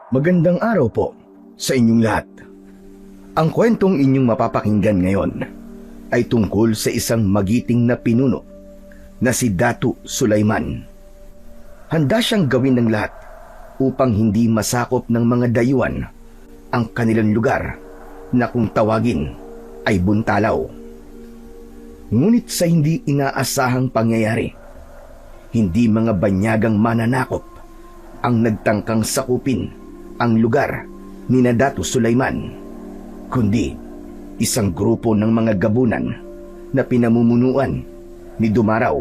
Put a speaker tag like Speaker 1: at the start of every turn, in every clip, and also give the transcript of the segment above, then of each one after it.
Speaker 1: Magandang araw po sa inyong lahat. Ang kwentong inyong mapapakinggan ngayon ay tungkol sa isang magiting na pinuno na si Datu Sulaiman. Handa siyang gawin ng lahat upang hindi masakop ng mga dayuhan ang kanilang lugar na kung tawagin ay Buntalaw. Ngunit sa hindi inaasahang pangyayari, hindi mga banyagang mananakop ang nagtangkang sakupin ang lugar ni Datu Sulaiman, kundi isang grupo ng mga gabunan na pinamumunuan ni Dumaraw.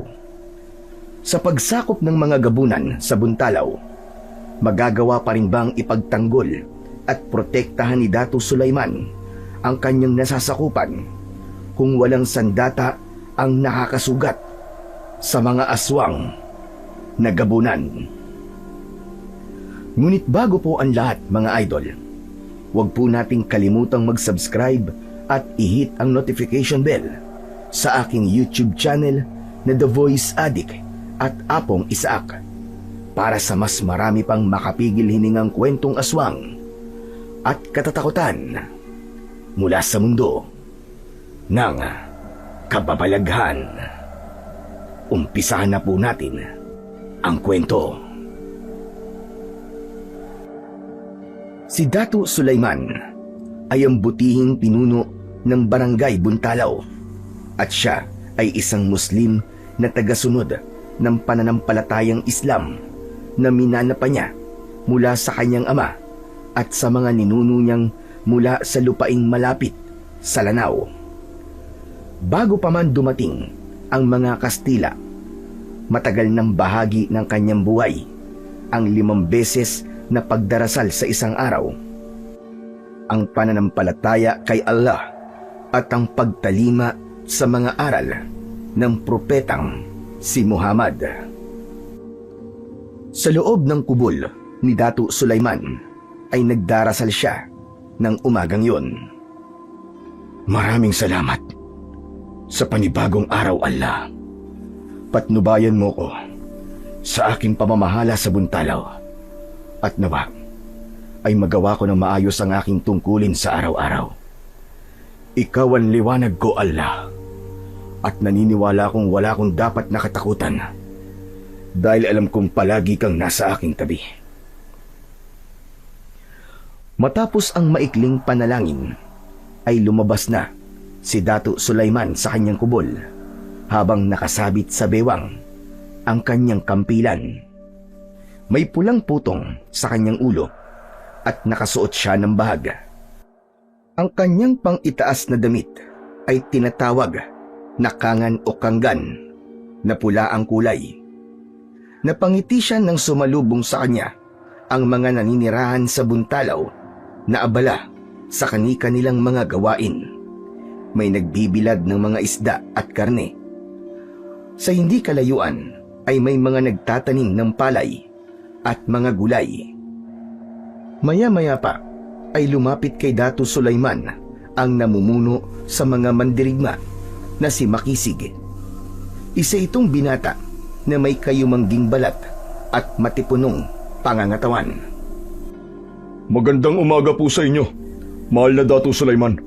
Speaker 1: Sa pagsakop ng mga gabunan sa Buntalaw, magagawa pa rin bang ipagtanggol at protektahan ni Datu Sulaiman ang kanyang nasasakupan kung walang sandata ang nakakasugat sa mga aswang na gabunan? Ngunit bago po ang lahat, mga idol, huwag po nating kalimutang mag-subscribe at i-hit ang notification bell sa aking YouTube channel na The Voice Addict at Apong Isaak para sa mas marami pang makapigil hiningang kwentong aswang at katatakutan mula sa mundo ng kababalaghan. Umpisahan na po natin ang kwento. Si Datu Sulaiman ay ang butihing pinuno ng Barangay Buntalaw at siya ay isang Muslim na tagasunod ng pananampalatayang Islam na minana pa niya mula sa kanyang ama at sa mga ninuno niyang mula sa lupaing malapit sa Lanao. Bago pa man dumating ang mga Kastila, matagal ng bahagi ng kanyang buhay ang 5 beses na pagdarasal sa isang araw, ang pananampalataya kay Allah at ang pagtalima sa mga aral ng propetang si Muhammad. Sa loob ng kubol ni Datu Sulaiman ay nagdarasal siya ng umagang yun. Maraming salamat sa panibagong araw, Allah. Patnubayan mo ko sa aking pamamahala sa Buntalaw at nawa ay magawa ko ng maayos ang aking tungkulin sa araw-araw. Ikaw ang liwanag ko, Allah, at naniniwala kong wala kong dapat nakatakutan dahil alam kong palagi kang nasa aking tabi. Matapos ang maikling panalangin ay lumabas na si Datu Sulaiman sa kanyang kubol habang nakasabit sa bewang ang kanyang kampilan. May pulang putong sa kanyang ulo at nakasuot siya ng bahag. Ang kanyang pang-itaas na damit ay tinatawag na kangan o kanggan na pula ang kulay. Napangiti siya nang sumalubong sa kanya ang mga naninirahan sa Buntalaw na abala sa kani-kanilang mga gawain. May nagbibilad ng mga isda at karne. Sa hindi kalayuan ay may mga nagtatanim ng palay at mga gulay. Maya-maya pa ay lumapit kay Datu Sulaiman ang namumuno sa mga mandirigma na si Makisig. Isa itong binata na may kayumangging balat at matipunong pangangatawan.
Speaker 2: Magandang umaga po sa inyo, mahal na Datu Sulaiman.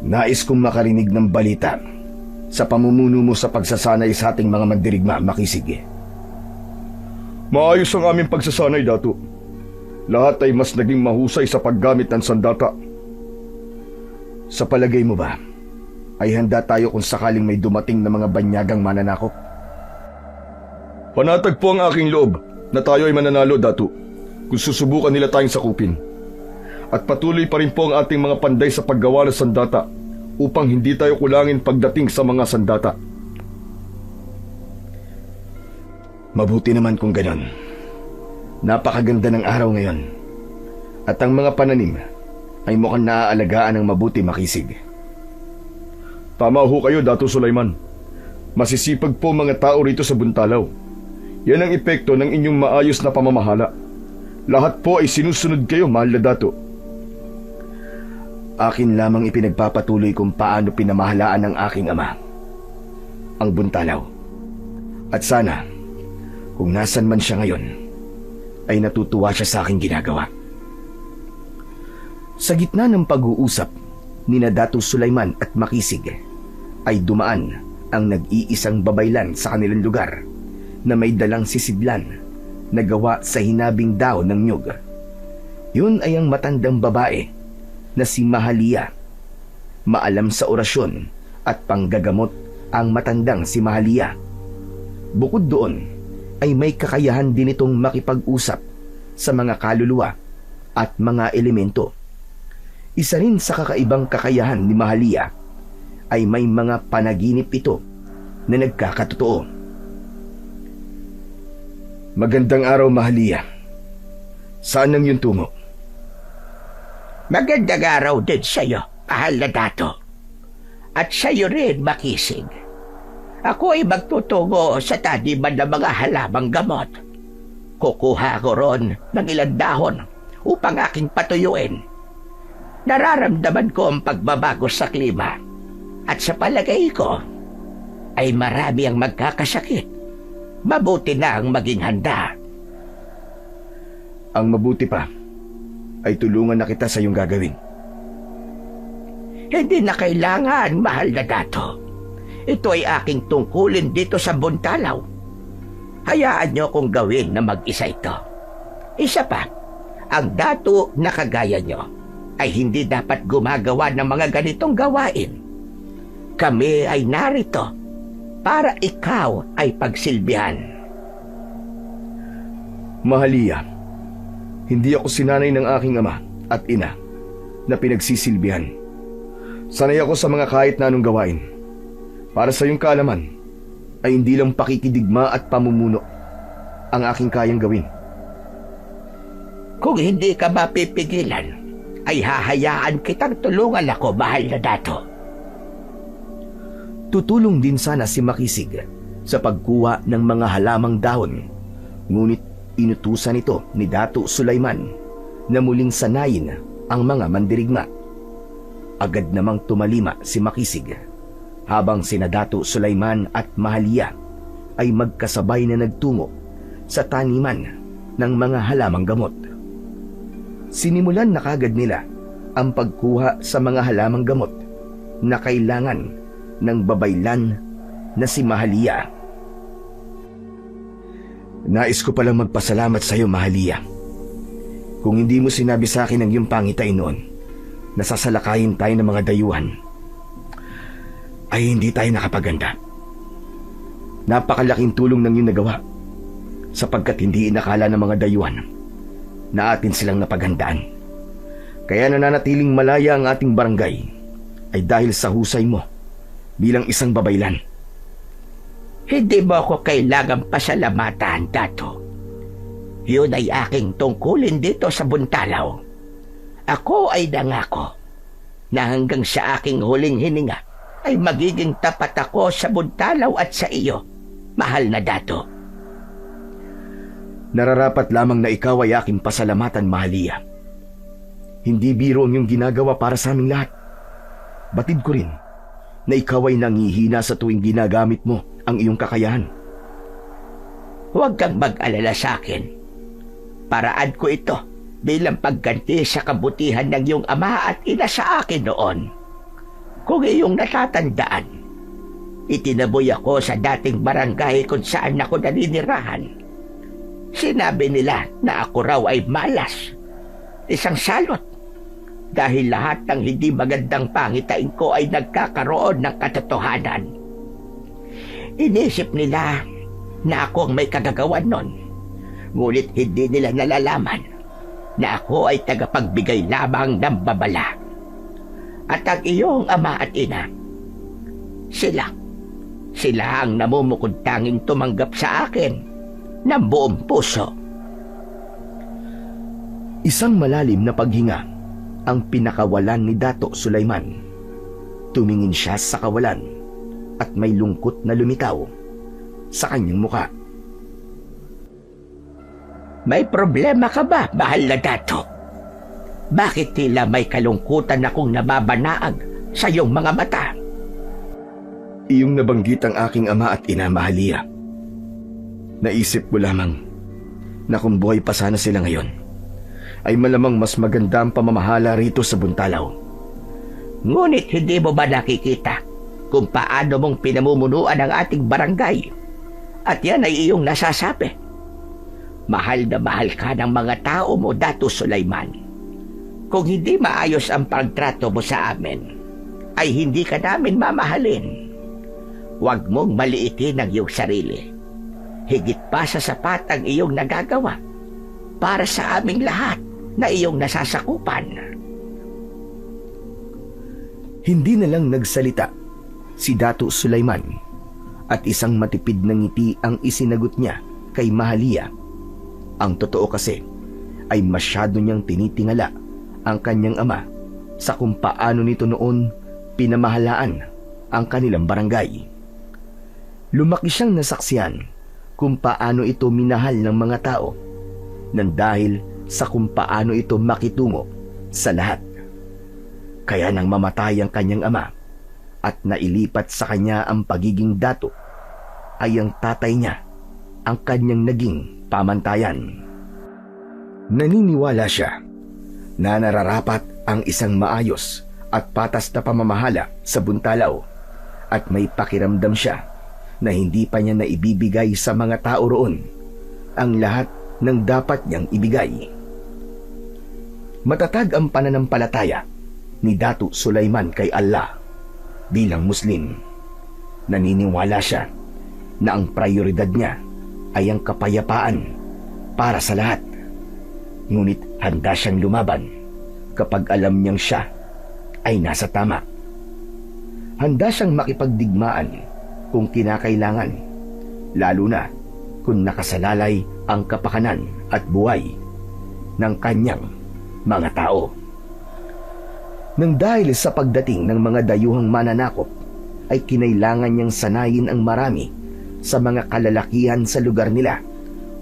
Speaker 1: Nais kong makarinig ng balita sa pamumuno mo sa pagsasanay sa ating mga mandirigma, Makisig.
Speaker 2: Maayos ang aming pagsasanay, Datu. Lahat ay mas naging mahusay sa paggamit ng sandata.
Speaker 1: Sa palagay mo ba, ay handa tayo kung sakaling may dumating na mga banyagang mananakop?
Speaker 2: Panatag po ang aking loob na tayo ay mananalo, Datu, kung susubukan nila tayong sakupin. At patuloy pa rin po ang ating mga panday sa paggawa ng sandata upang hindi tayo kulangin pagdating sa mga sandata.
Speaker 1: Mabuti naman kung ganon. Napakaganda ng araw ngayon. At ang mga pananim ay mukhang naaalagaan ng mabuti, Makisig.
Speaker 2: Tama ho kayo, Datu Sulaiman. Masisipag po mga tao rito sa Buntalaw. Yan ang epekto ng inyong maayos na pamamahala. Lahat po ay sinusunod kayo, mahal na Datu.
Speaker 1: Akin lamang ipinagpapatuloy kung paano pinamahalaan ng aking ama ang Buntalaw. At sana, kung nasan man siya ngayon, ay natutuwa siya sa aking ginagawa. Sa gitna ng pag-uusap ni Dato Sulaiman at Makisig ay dumaan ang nag-iisang babaylan sa kanilang lugar na may dalang sisidlan na gawa sa hinabing daw ng nyug. Yun ay ang matandang babae na si Mahalia. Maalam sa orasyon at panggagamot ang matandang si Mahalia. Bukod doon ay may kakayahan din itong makipag-usap sa mga kaluluwa at mga elemento. Isa rin sa kakaibang kakayahan ni Mahalia ay may mga panaginip ito na nagkakatotoo. Magandang araw, Mahalia. Saan ang iyong tungo?
Speaker 3: Magandang araw din sa'yo, mahal na dato. At sa'yo rin, Makisig. Ako ay magtutungo sa taniman ng mga halamang gamot. Kukuha ko ron ng ilang dahon upang aking patuyuin. Nararamdaman ko ang pagbabago sa klima. At sa palagay ko, ay marami ang magkakasakit. Mabuti na ang maging handa.
Speaker 1: Ang mabuti pa ay tulungan na kita sa iyong gagawin.
Speaker 3: Hindi na kailangan, mahal na dato. Ito ay aking tungkulin dito sa Buntalaw. Hayaan niyo kong gawin na mag-isa ito. Isa pa, ang dato na kagaya niyo ay hindi dapat gumagawa ng mga ganitong gawain. Kami ay narito para ikaw ay pagsilbihan.
Speaker 1: Mahalia, hindi ako sinanay ng aking ama at ina na pinagsisilbihan. Sanay ako sa mga kahit na anong gawain. Para sa iyong kaalaman, ay hindi lang pakikidigma at pamumuno ang aking kayang gawin.
Speaker 3: Kung hindi ka mapipigilan, ay hahayaan kitang tulungan ako, mahal na dato.
Speaker 1: Tutulong din sana si Makisig sa pagkuha ng mga halamang dahon, ngunit inutusan ito ni Dato Sulaiman na muling sanayin ang mga mandirigma. Agad namang tumalima si Makisig, habang sina Dato Sulaiman at Mahalia ay magkasabay na nagtungo sa taniman ng mga halamang gamot. Sinimulan na kagad nila ang pagkuha sa mga halamang gamot na kailangan ng babaylan na si Mahalia. Nais ko palang magpasalamat sa iyo, Mahalia. Kung hindi mo sinabi sa akin ang iyong pangitay noon, nasasalakayin tayo ng mga dayuhan, ay hindi tayo nakapaganda. Napakalaking tulong ng iyong nagawa, sapagkat hindi inakala ng mga dayuhan na atin silang napaghandaan. Kaya nananatiling malaya ang ating barangay ay dahil sa husay mo bilang isang babaylan.
Speaker 3: Hindi mo ako kailangang pasalamatan, dato. Yun ay aking tungkulin dito sa Buntalaw. Ako ay nangako na hanggang sa aking huling hininga ay magiging tapat ako sa Buntalaw at sa iyo, mahal na dato.
Speaker 1: Nararapat lamang na ikaw ay aking pasalamatan, Mahalia. Hindi biro ang iyong ginagawa para sa aming lahat. Batid ko rin na ikaw ay nangihina sa tuwing ginagamit mo ang iyong kakayahan.
Speaker 3: Huwag kang mag-alala sa akin. Paraan ko ito bilang pagganti sa kabutihan ng iyong ama at ina sa akin noon. Kung iyong natatandaan, itinaboy ako sa dating barangay kung saan ako naninirahan. Sinabi nila na ako raw ay malas, isang salot, dahil lahat ng hindi magandang pangitain ko ay nagkakaroon ng katotohanan. Inisip nila na ako ang may kagagawan nun, ngunit hindi nila nalalaman na ako ay tagapagbigay lamang ng babala. At ang iyong ama at ina, sila ang namumukod tanging tumanggap sa akin ng buong puso.
Speaker 1: Isang malalim na paghinga ang pinakawalan ni Dato Sulaiman. Tumingin siya sa kawalan at may lungkot na lumitaw sa kanyang muka.
Speaker 3: May problema ka ba, mahal na dato? Bakit tila may kalungkutan akong nababanaag sa iyong mga mata?
Speaker 1: Iyong nabanggit ang aking ama at ina, Mahalia. Naisip ko lamang na kung buhay pa sana sila ngayon, ay malamang mas maganda ang pamamahala rito sa Buntalaw.
Speaker 3: Ngunit hindi mo ba nakikita kung paano mong pinamumunuan ang ating barangay? At yan ay iyong nasasabi. Mahal na mahal ka ng mga tao mo, Dato Sulaiman. Kung hindi maayos ang pagtrato mo sa amin, ay hindi ka namin mamahalin. Huwag mong maliitin ang iyong sarili. Higit pa sa sapat ang iyong nagagawa para sa aming lahat na iyong nasasakupan.
Speaker 1: Hindi na lang nagsalita si Dato Sulaiman at isang matipid na ngiti ang isinagot niya kay Mahalia. Ang totoo kasi ay masyado niyang tinitingala ang kanyang ama sa kung paano nito noon pinamahalaan ang kanilang barangay. Lumaki siyang nasaksihan kung paano ito minahal ng mga tao nang dahil sa kung paano ito makitungo sa lahat. Kaya nang mamatay ang kanyang ama at nailipat sa kanya ang pagiging dato, ay ang tatay niya ang kanyang naging pamantayan. Naniniwala siya na nararapat ang isang maayos at patas na pamamahala sa Buntalaw at may pakiramdam siya na hindi pa niya naibibigay sa mga tao roon ang lahat ng dapat niyang ibigay. Matatag ang pananampalataya ni Dato Sulaiman kay Allah bilang Muslim. Naniniwala siya na ang prioridad niya ay ang kapayapaan para sa lahat. Ngunit handa siyang lumaban kapag alam niyang siya ay nasa tama. Handa siyang makipagdigmaan kung kinakailangan, lalo na kung nakasalalay ang kapakanan at buhay ng kanyang mga tao. Nang dahil sa pagdating ng mga dayuhang mananakop, ay kinailangan niyang sanayin ang marami sa mga kalalakihan sa lugar nila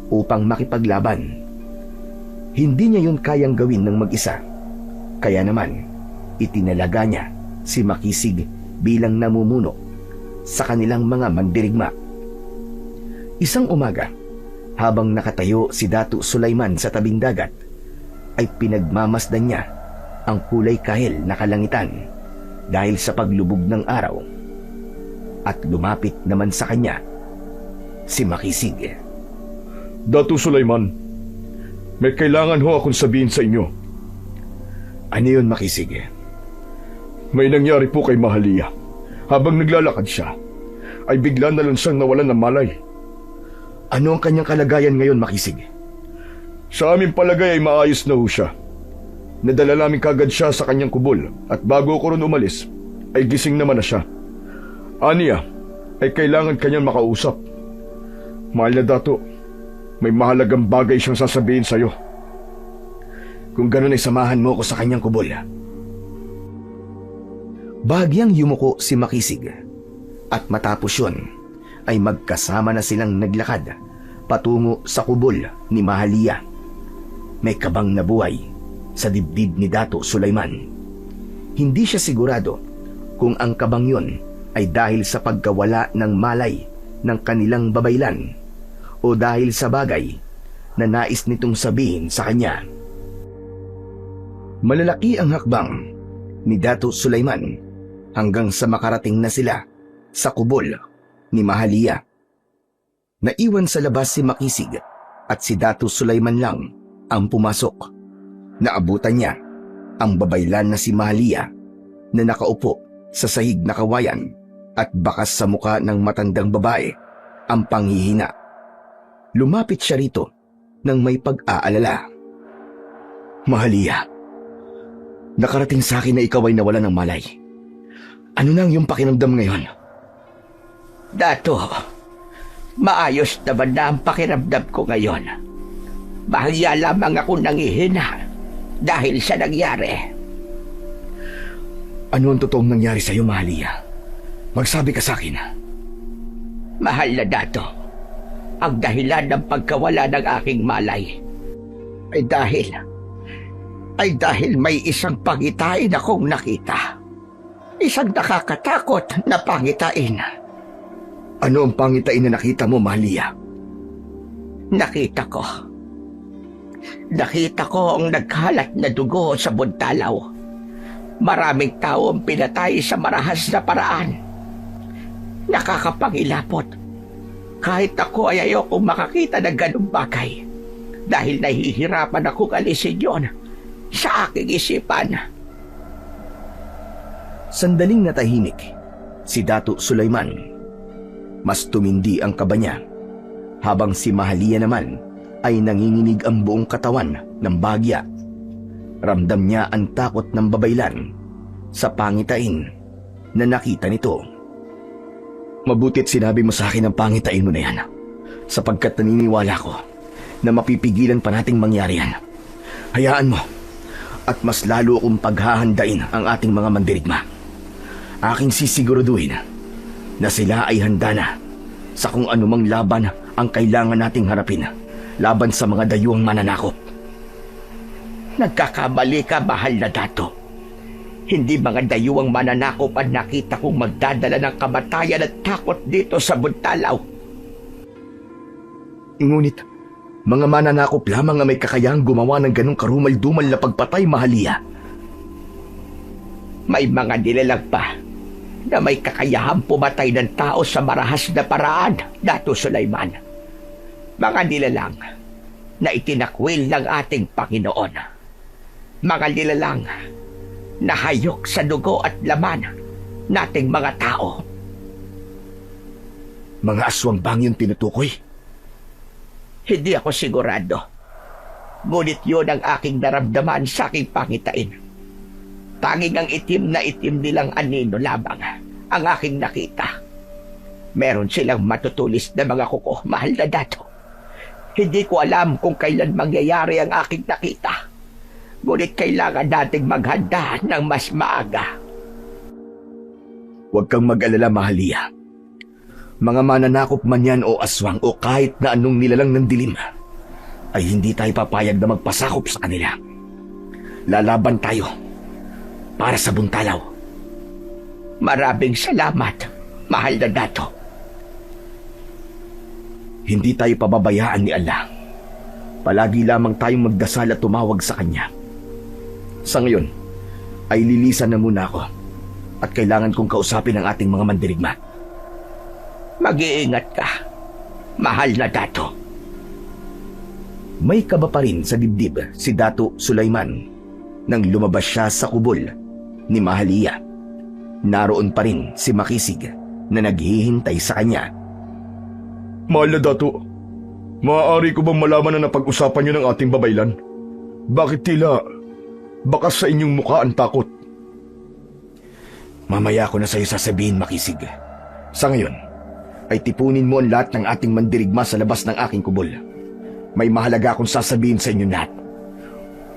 Speaker 1: upang makipaglaban. Hindi niya yun kayang gawin ng mag-isa. Kaya naman, itinalaga niya si Makisig bilang namumuno sa kanilang mga mandirigma. Isang umaga, habang nakatayo si Dato Sulaiman sa tabing dagat, ay pinagmamasdan niya ang kulay kahel na kalangitan dahil sa paglubog ng araw. At lumapit naman sa kanya si Makisig.
Speaker 2: Dato Sulaiman, may kailangan ho akong sabihin sa inyo.
Speaker 1: Ano yun, Makisig?
Speaker 2: May nangyari po kay Mahalia. Habang naglalakad siya, ay bigla na lang siyang nawalan ng malay.
Speaker 1: Ano ang kanyang kalagayan ngayon, Makisig?
Speaker 2: Sa aming palagay ay maayos na ho siya. Nadala namin kagad siya sa kanyang kubol at bago ko ron umalis, ay gising naman na siya. Aniya, ay kailangan kanyang makausap. Mahal na Dato, may mahalagang bagay siyang sasabihin sa'yo.
Speaker 1: Kung ganun ay samahan mo ako sa kanyang kubol. Bahagyang yumuko si Makisig at matapos yun ay magkasama na silang naglakad patungo sa kubol ni Mahalia. May kabang na buhay sa dibdib ni Dato Sulaiman. Hindi siya sigurado kung ang kabang yun ay dahil sa pagkawala ng malay ng kanilang babaylan o dahil sa bagay na nais nitong sabihin sa kanya. Malalaki ang hakbang ni Dato Sulaiman hanggang sa makarating na sila sa kubol ni Mahalia. Naiwan sa labas si Makisig at si Dato Sulaiman lang ang pumasok. Naabutan niya ang babaylan na si Mahalia na nakaupo sa sahig na kawayan at bakas sa muka ng matandang babae ang panghihina. Lumapit siya rito nang may pag-aalala. Mahalia, nakarating sa akin na ikaw ay nawalan ng malay. Ano na ang iyong pakiramdam ngayon?
Speaker 3: Dato, maayos naman na ang pakiramdam ko ngayon. Bahaya lamang ako nangihina dahil sa nangyari.
Speaker 1: Ano ang totoong nangyari sa iyo, Mahalia? Magsabi ka sa akin.
Speaker 3: Mahal na Dato, ang dahilan ng pagkawala ng aking malay ay dahil may isang pangitain akong nakita. Isang nakakatakot na pangitain.
Speaker 1: Ano ang pangitain na nakita mo, Mahalia?
Speaker 3: Nakita ko Nakita ko ang naghalat na dugo sa buntalaw. Maraming tao ang pinatay sa marahas na paraan. Nakakapangilapot. Kahit ako ay ayokong makakita ng ganung bagay dahil nahihirapan akong alisin yon sa aking isipan.
Speaker 1: Sandaling natahimik si Dato Sulaiman. Mas tumindi ang kaba niya, habang si Mahalia naman ay nanginginig ang buong katawan ng bagya. Ramdam niya ang takot ng babaylan sa pangitain na nakita nito. Mabuti't sinabi mo sa akin ang pangitain mo na yan, sapagkat naniniwala ko na mapipigilan pa nating mangyari yan. Hayaan mo, at mas lalo akong paghahandain ang ating mga mandirigma. Aking sisiguraduhin na sila ay handa na sa kung anumang laban ang kailangan nating harapin laban sa mga dayuhang mananakop.
Speaker 3: Nagkakamali ka, mahal na Dato. Hindi mga dayuhang mananakop ang nakita kong magdadala ng kamatayan at takot dito sa buntalaw.
Speaker 1: Ngunit, mga mananakop lamang ang may kakayahang gumawa ng ganong karumal-dumal na pagpatay, Mahalia.
Speaker 3: May mga nilalang pa na may kakayahang pumatay ng tao sa marahas na paraan, Dato Sulaiman. Mga nilalang na itinakwil ng ating Panginoon. Mga nilalang na hayok sa dugo at laman nating mga tao.
Speaker 1: Mga aswang bang yung tinutukoy?
Speaker 3: Hindi ako sigurado. Ngunit yun ang aking naramdaman sa aking pangitain. Tanging ang itim na itim nilang anino lamang ang aking nakita. Meron silang matutulis na mga kuko, mahal na Dato. Hindi ko alam kung kailan mangyayari ang aking nakita. Ngunit kailangan nating maghanda ng mas maaga.
Speaker 1: Huwag kang mag-alala, Mahalia. Mga mananakop man yan o aswang o kahit na anong nilalang ng dilim, ay hindi tayo papayag na magpasakop sa kanila. Lalaban tayo para sa buntalaw.
Speaker 3: Maraming salamat, mahal na Dato.
Speaker 1: Hindi tayo pababayaan ni Allah. Palagi lamang tayong magdasal at tumawag sa Kanya. Sa ngayon, ay lilisan na muna ako at kailangan kong kausapin ang ating mga mandirigma.
Speaker 3: Mag-iingat ka, mahal na Dato.
Speaker 1: May kaba pa rin sa dibdib si Dato Sulaiman nang lumabas siya sa kubol ni Mahalia. Naroon pa rin si Makisig na naghihintay sa kanya.
Speaker 2: Mahal na Dato, maaari ko bang malaman na napag-usapan niyo ng ating babaylan? Bakit tila bakas sa inyong mukha ang takot?
Speaker 1: Mamaya ko na sa'yo sasabihin, Makisig. Sa ngayon, ay tipunin mo ang lahat ng ating mandirigma sa labas ng aking kubol. May mahalaga akong sasabihin sa inyo lahat.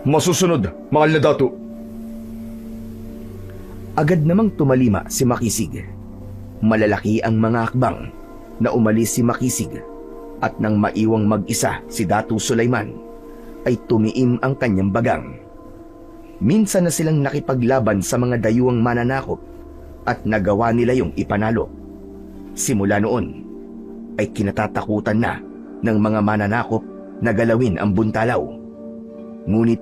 Speaker 2: Masusunod, mahal na Dato.
Speaker 1: Agad namang tumalima si Makisig. Malalaki ang mga hakbang na umalis si Makisig at nang maiwang mag-isa si Dato Sulaiman, ay tumiim ang kanyang bagang. Minsan na silang nakipaglaban sa mga dayuhang mananakop at nagawa nila yung ipanalo. Simula noon, ay kinatatakutan na ng mga mananakop na galawin ang buntalaw. Ngunit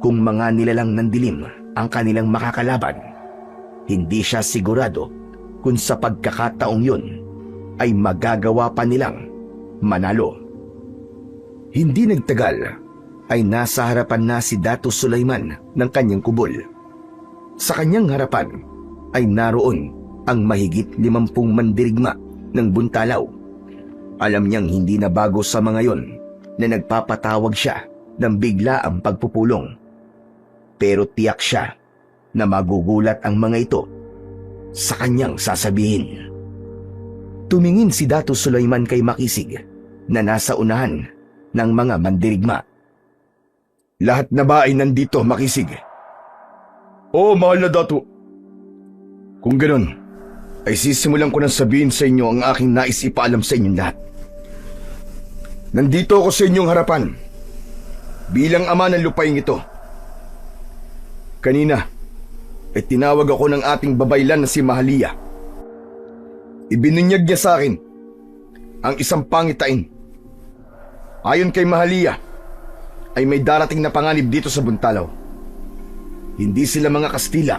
Speaker 1: kung mga nilalang ng dilim ang kanilang makakalaban, hindi siya sigurado kung sa pagkakataong yun ay magagawa pa nilang manalo. Hindi nagtagal ay nasa harapan na si Dato Sulaiman ng kanyang kubol. Sa kanyang harapan ay naroon ang mahigit 50 mandirigma ng buntalaw. Alam niyang hindi na bago sa mga yon na nagpapatawag siya ng biglaang pagpupulong. Pero tiyak siya na magugulat ang mga ito sa kanyang sasabihin. Tumingin si Dato Sulaiman kay Makisig na nasa unahan ng mga mandirigma. Lahat na ba ay nandito, Makisig?
Speaker 2: Oo, mahal na Dato.
Speaker 1: Kung ganoon, ay sisimulan ko nang sabihin sa inyo ang aking nais ipaalam sa inyong lahat. Nandito ako sa inyong harapan bilang ama ng lupaing ito. Kanina ay tinawag ako ng ating babaylan na si Mahalia. Ibinunyag niya sa akin ang isang pangitain. Ayon kay Mahalia, ay may darating na panganib dito sa Buntalaw. Hindi sila mga Kastila.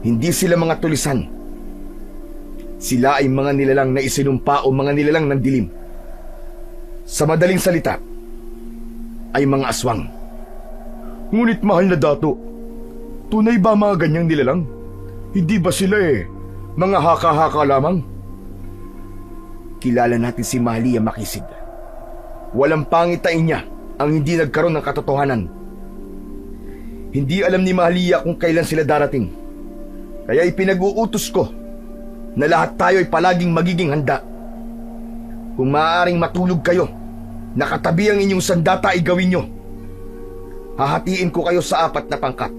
Speaker 1: Hindi sila mga tulisan. Sila ay mga nilalang na isinumpa o mga nilalang ng dilim. Sa madaling salita, ay mga aswang.
Speaker 2: Ngunit mahal na dato, tunay ba mga ganyang nilalang? Hindi ba sila mga haka-haka lamang?
Speaker 1: Kilala natin si Mahalia Makisid. Walang pangitain niya ang hindi nagkaroon ng katotohanan. Hindi alam ni Mahalia kung kailan sila darating. Kaya ipinag-uutos ko na lahat tayo ay palaging magiging handa. Kung maaaring matulog kayo, nakatabi ang inyong sandata ay gawin nyo. Hahatiin ko kayo sa 4 na pangkat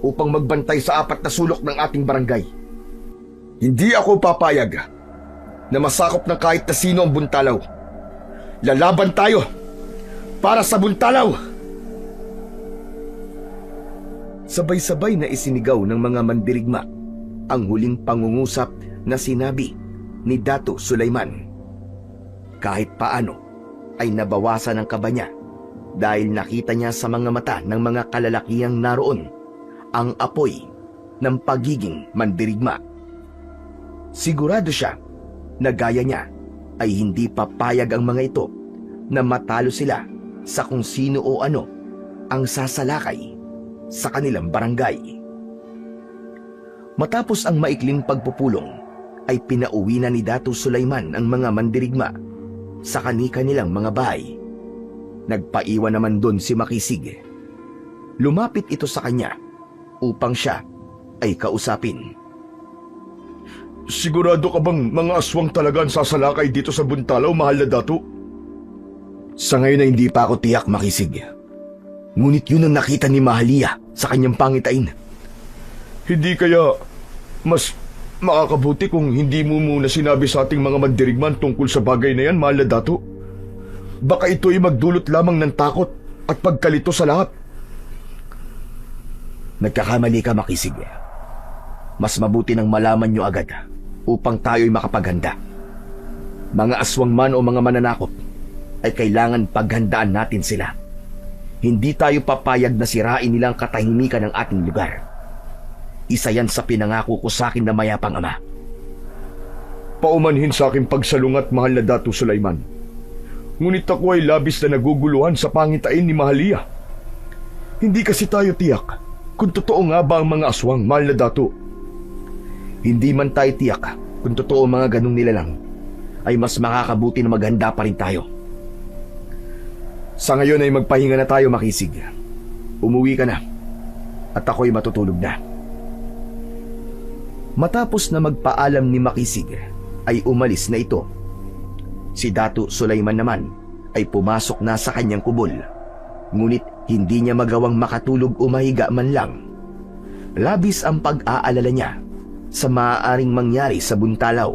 Speaker 1: upang magbantay sa 4 na sulok ng ating barangay. Hindi ako papayag na masakop ng kahit na sino ang Buntalaw. Lalaban tayo para sa Buntalaw! Sabay-sabay na isinigaw ng mga mandirigma ang huling pangungusap na sinabi ni Dato Sulaiman. Kahit paano ay nabawasan ang kaba niya dahil nakita niya sa mga mata ng mga kalalakihang naroon ang apoy ng pagiging mandirigma. Sigurado siya na gaya niya ay hindi papayag ang mga ito na matalo sila sa kung sino o ano ang sasalakay sa kanilang barangay. Matapos ang maikling pagpupulong, ay pinauwi na ni Dato Sulaiman ang mga mandirigma sa kani-kanilang mga bahay. Nagpaiwan naman doon si Makisig. Lumapit ito sa kanya upang siya ay kausapin.
Speaker 2: Sigurado ka bang mga aswang talaga ang sasalakay dito sa Buntalaw, mahal na dato?
Speaker 1: Sa ngayon ay hindi pa ako tiyak, Makisig. Ngunit yun ang nakita ni Mahalia sa kanyang pangitain.
Speaker 2: Hindi kaya mas makakabuti kung hindi mo muna sinabi sa ating mga mandirigman tungkol sa bagay na yan, mahal na dato? Baka ito ay magdulot lamang ng takot at pagkalito sa lahat.
Speaker 1: Nagkakamali ka, Makisig. Mas mabuti nang malaman nyo agad upang tayo'y makapaghanda. Mga aswang man o mga mananakop ay kailangan paghandaan natin sila. Hindi tayo papayag na sirain nilang katahimikan ng ating lugar. Isa yan sa pinangako ko sa akin na mayapang ama.
Speaker 2: Paumanhin sa aking pagsalungat, mahal na Dato Sulaiman. Ngunit ako ay labis na naguguluhan sa pangitain ni Mahalia. Hindi kasi tayo tiyak kung totoo nga ba ang mga aswang, mahal na dato.
Speaker 1: Hindi man tayo tiyak kung totoo mga ganong nilalang, ay mas makakabuti na maghanda pa rin tayo. Sa ngayon ay magpahinga na tayo, Makisig. Umuwi ka na at ako'y matutulog na. Matapos na magpaalam ni Makisig, ay umalis na ito. Si Dato Sulaiman naman ay pumasok na sa kanyang kubol, ngunit hindi niya magawang makatulog o mahiga man lang. Labis ang pag-aalala niya sa maaaring mangyari sa Buntalaw.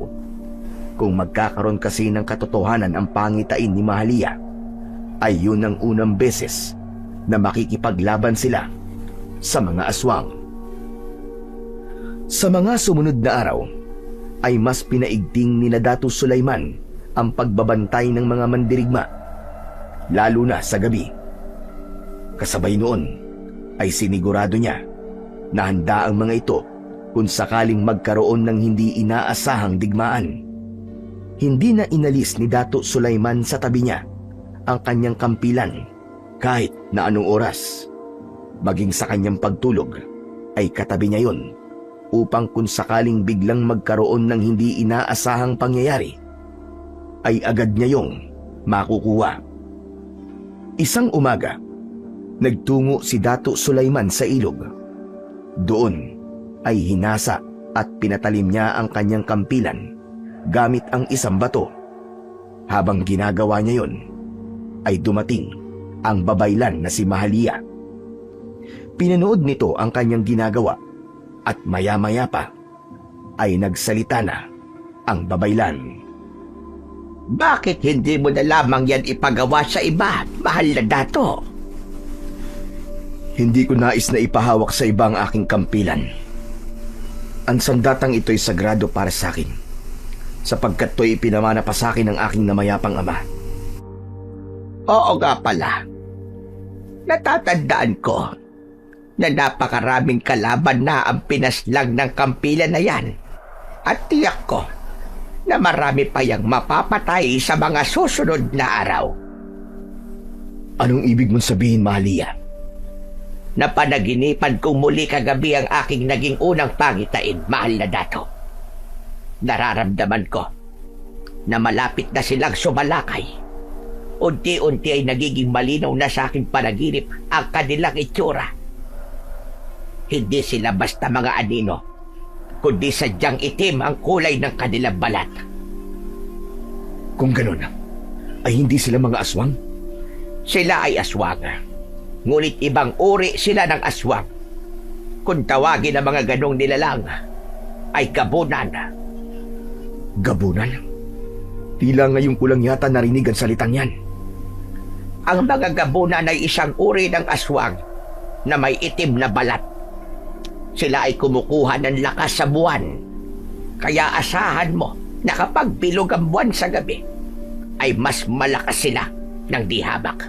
Speaker 1: Kung magkakaroon kasi ng katotohanan ang pangitain ni Mahalia, ay yun ang unang beses na makikipaglaban sila sa mga aswang. Sa mga sumunod na araw, ay mas pinaigting ni Dato Sulaiman ang pagbabantay ng mga mandirigma, lalo na sa gabi. Kasabay noon ay sinigurado niya na handa ang mga ito kung sakaling magkaroon ng hindi inaasahang digmaan. Hindi na inalis ni Dato Sulaiman sa tabi niya ang kanyang kampilan kahit na anong oras. Maging sa kanyang pagtulog ay katabi niya yon upang kung sakaling biglang magkaroon ng hindi inaasahang pangyayari, ay agad niya yung makukuha. Isang umaga, nagtungo si Dato Sulaiman sa ilog. Doon ay hinasa at pinatalim niya ang kanyang kampilan gamit ang isang bato. Habang ginagawa niya yon, ay dumating ang babaylan na si Mahalia. Pinanood nito ang kanyang ginagawa at maya-maya pa ay nagsalita na ang babaylan.
Speaker 3: Bakit hindi mo na lamang yan ipagawa sa iba, mahal na dato?
Speaker 1: Hindi ko nais na ipahawak sa iba ang aking kampilan. Ang sandatang ito'y sagrado para sa akin, sapagkat to'y ipinamana pa sa akin ng aking namayapang ama.
Speaker 3: Oo nga pala. Natatandaan ko na napakaraming kalaban na ang pinaslang ng kampilan na yan. At tiyak ko na marami pa yang mapapatay sa mga susunod na araw.
Speaker 1: Anong ibig mong sabihin, Mahalia?
Speaker 3: Napanaginipan kong muli kagabi ang aking naging unang pangitain, mahal na dato. Nararamdaman ko na malapit na silang sumalakay. Unti-unti ay nagiging malinaw na sa aking panaginip ang kanilang itsura. Hindi sila basta mga anino, kundi sadyang itim ang kulay ng kanilang balat.
Speaker 1: Kung ganun, ay hindi sila mga aswang?
Speaker 3: Sila ay aswang, ngunit ibang uri sila ng aswang. Kung tawagin ang mga ganong nilalang, ay gabunan.
Speaker 1: Gabunan? Tila ngayon ko lang yata narinig ang salitang yan.
Speaker 3: Ang mga gabunan ay isang uri ng aswang na may itim na balat. Sila ay kumukuha ng lakas sa buwan. Kaya asahan mo na kapag bilog ang buwan sa gabi, ay mas malakas sila ng dihabak.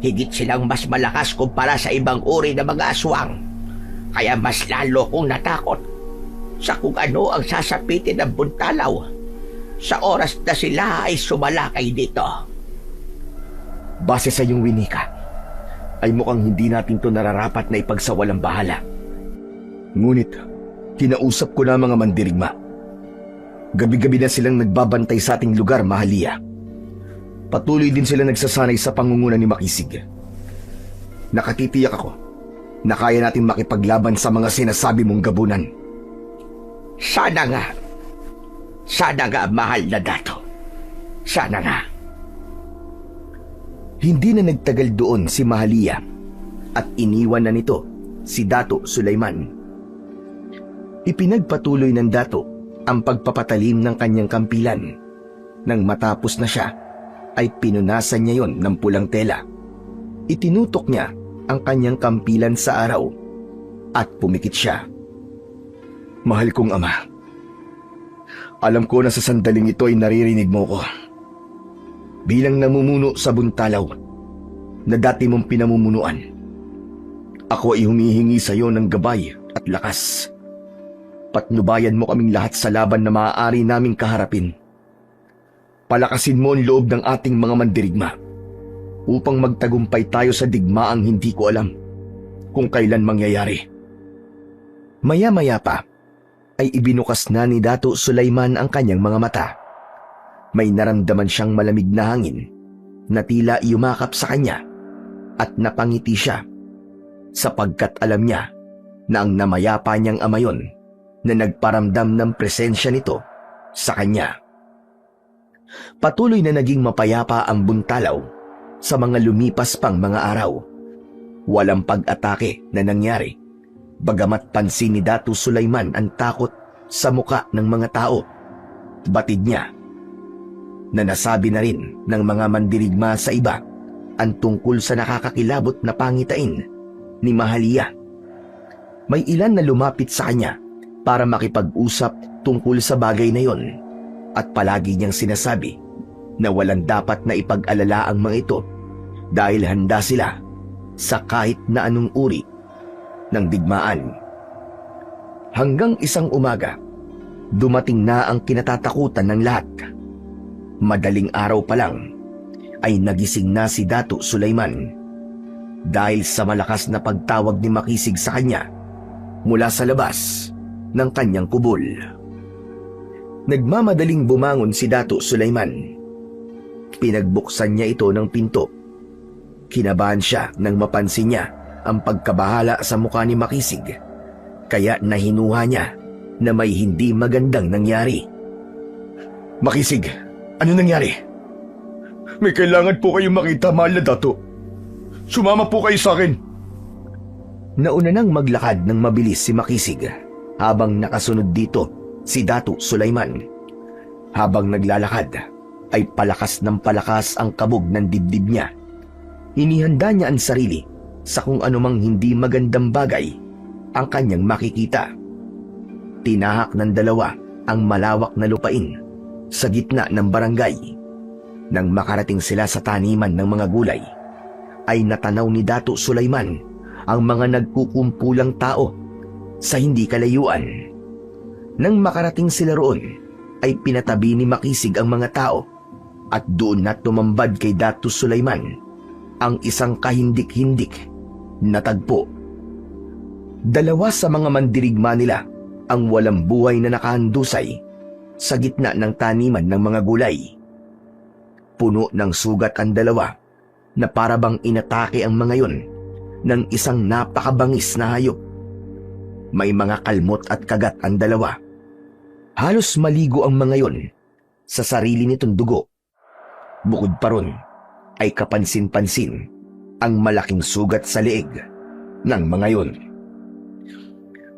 Speaker 3: Higit silang mas malakas kumpara sa ibang uri ng mga aswang. Kaya mas lalo kong natakot sa kung ano ang sasapitin ng buntalaw sa oras na sila ay sumalakay dito.
Speaker 1: Base sa iyong winika, ay mukhang hindi natin to nararapat na ipagsawalang bahala. Ngunit, kinausap ko na mga mandirigma. Gabi-gabi na silang nagbabantay sa ating lugar, Mahalia. Patuloy din sila nagsasanay sa pangunguna ni Makisig. Nakatitiyak ako na kaya natin makipaglaban sa mga sinasabi mong gabunan.
Speaker 3: Sana nga. Sana nga, mahal na dato. Sana nga.
Speaker 1: Hindi na nagtagal doon si Mahalia at iniwan na nito si Dato Sulaiman. Ipinagpatuloy ng Dato ang pagpapatalim ng kanyang kampilan. Nang matapos na siya, ay pinunasan niya yon ng pulang tela. Itinutok niya ang kanyang kampilan sa araw at pumikit siya. Mahal kong ama, alam ko na sa sandaling ito ay naririnig mo ko. Bilang namumuno sa buntalaw na dati mong pinamumunuan, ako ay humihingi sa iyo ng gabay at lakas. Patnubayan mo kaming lahat sa laban na maaari naming kaharapin. Palakasin mo ang loob ng ating mga mandirigma upang magtagumpay tayo sa digmaang hindi ko alam kung kailan mangyayari. Maya-maya pa ay ibinukas na ni Dato Sulaiman ang kanyang mga mata. May naramdaman siyang malamig na hangin na tila yumakap sa kanya at napangiti siya sapagkat alam niya na ang namayapa niyang ama yon na nagparamdam ng presensya nito sa kanya. Patuloy na naging mapayapa ang buntalaw sa mga lumipas pang mga araw. Walang pag-atake na nangyari, bagamat pansin ni Dato Sulaiman ang takot sa muka ng mga tao. Batid niya na nasabi na rin ng mga mandirigma sa iba ang tungkol sa nakakakilabot na pangitain ni Mahalia. May ilan na lumapit sa kanya para makipag-usap tungkol sa bagay na yon at palagi niyang sinasabi na walang dapat na ipag-alala ang mga ito dahil handa sila sa kahit na anong uri ng digmaan. Hanggang isang umaga, dumating na ang kinatatakutan ng lahat. Madaling araw pa lang ay nagising na si Dato Sulaiman dahil sa malakas na pagtawag ni Makisig sa kanya mula sa labas ng kanyang kubol. Nagmamadaling bumangon si Dato Sulaiman. Pinagbuksan niya ito ng pinto. Kinabahan siya nang mapansin niya ang pagkabahala sa mukha ni Makisig, kaya nahinuha niya na may hindi magandang nangyari.
Speaker 2: Makisig, ano nangyari? May kailangan po kayong makita, mahal na dato. Sumama po kayo sa akin.
Speaker 1: Nauna nang maglakad ng mabilis si Makisig habang nakasunod dito si Dato Sulaiman. Habang naglalakad ay palakas ng palakas ang kabog ng dibdib niya. Inihanda niya ang sarili sa kung anumang hindi magandang bagay ang kanyang makikita. Tinahak ng dalawa ang malawak na lupain sa gitna ng barangay. Nang makarating sila sa taniman ng mga gulay, ay natanaw ni Dato Sulaiman ang mga nagkukumpulang tao sa hindi kalayuan. Nang makarating sila roon, ay pinatabi ni Makisig ang mga tao at doon na tumambad kay Dato Sulaiman ang isang kahindik-hindik na tagpo. Dalawa sa mga mandirigma nila ang walang buhay na nakahandusay sa gitna ng taniman ng mga gulay. Puno ng sugat ang dalawa na parabang inatake ang mga yon ng isang napakabangis na hayop. May mga kalmot at kagat ang dalawa. Halos maligo ang mga yon sa sarili nitong dugo. Bukod pa ron ay kapansin-pansin ang malaking sugat sa leeg ng mga yon.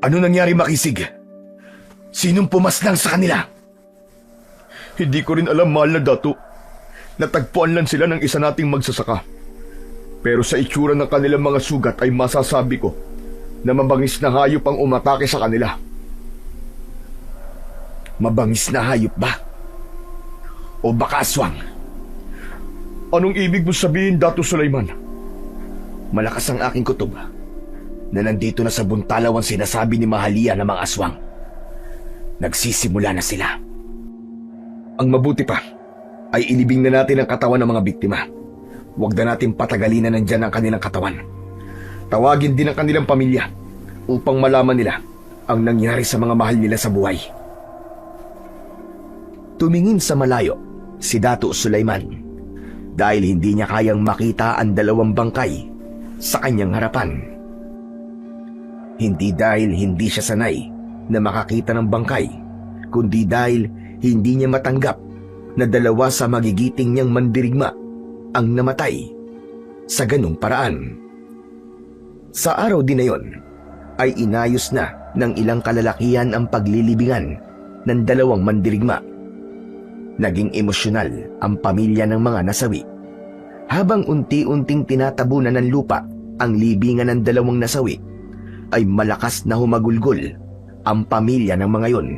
Speaker 2: Ano nangyari, Makisig? Sinong pumaslang sa kanila? Hindi ko rin alam, mahal na Dato. Natagpuan lang sila ng isa nating magsasaka. Pero sa itsura ng kanilang mga sugat ay masasabi ko na mabangis na hayop ang umatake sa kanila.
Speaker 1: Mabangis na hayop ba? O baka aswang?
Speaker 2: Anong ibig mo sabihin, Dato Sulaiman?
Speaker 1: Malakas ang aking kutob na nandito na sa Buntalaw ang sinasabi ni Mahalia na mga aswang. Nagsisimula na sila.
Speaker 2: Ang mabuti pa ay ilibing na natin ang katawan ng mga biktima. Huwag na natin patagalin na nandyan ang kanilang katawan. Tawagin din ang kanilang pamilya upang malaman nila ang nangyari sa mga mahal nila sa buhay.
Speaker 1: Tumingin sa malayo si Dato Sulaiman dahil hindi niya kayang makita ang dalawang bangkay sa kanyang harapan. Hindi dahil hindi siya sanay na makakita ng bangkay, kundi dahil hindi niya matanggap na dalawa sa magigiting niyang mandirigma ang namatay sa ganung paraan. Sa araw din na yon ay inayos na ng ilang kalalakihan ang paglilibingan ng dalawang mandirigma. Naging emosyonal ang pamilya ng mga nasawi. Habang unti-unting tinatabunan ng lupa ang libingan ng dalawang nasawi, ay malakas na humagulgol ang pamilya ng mga yon.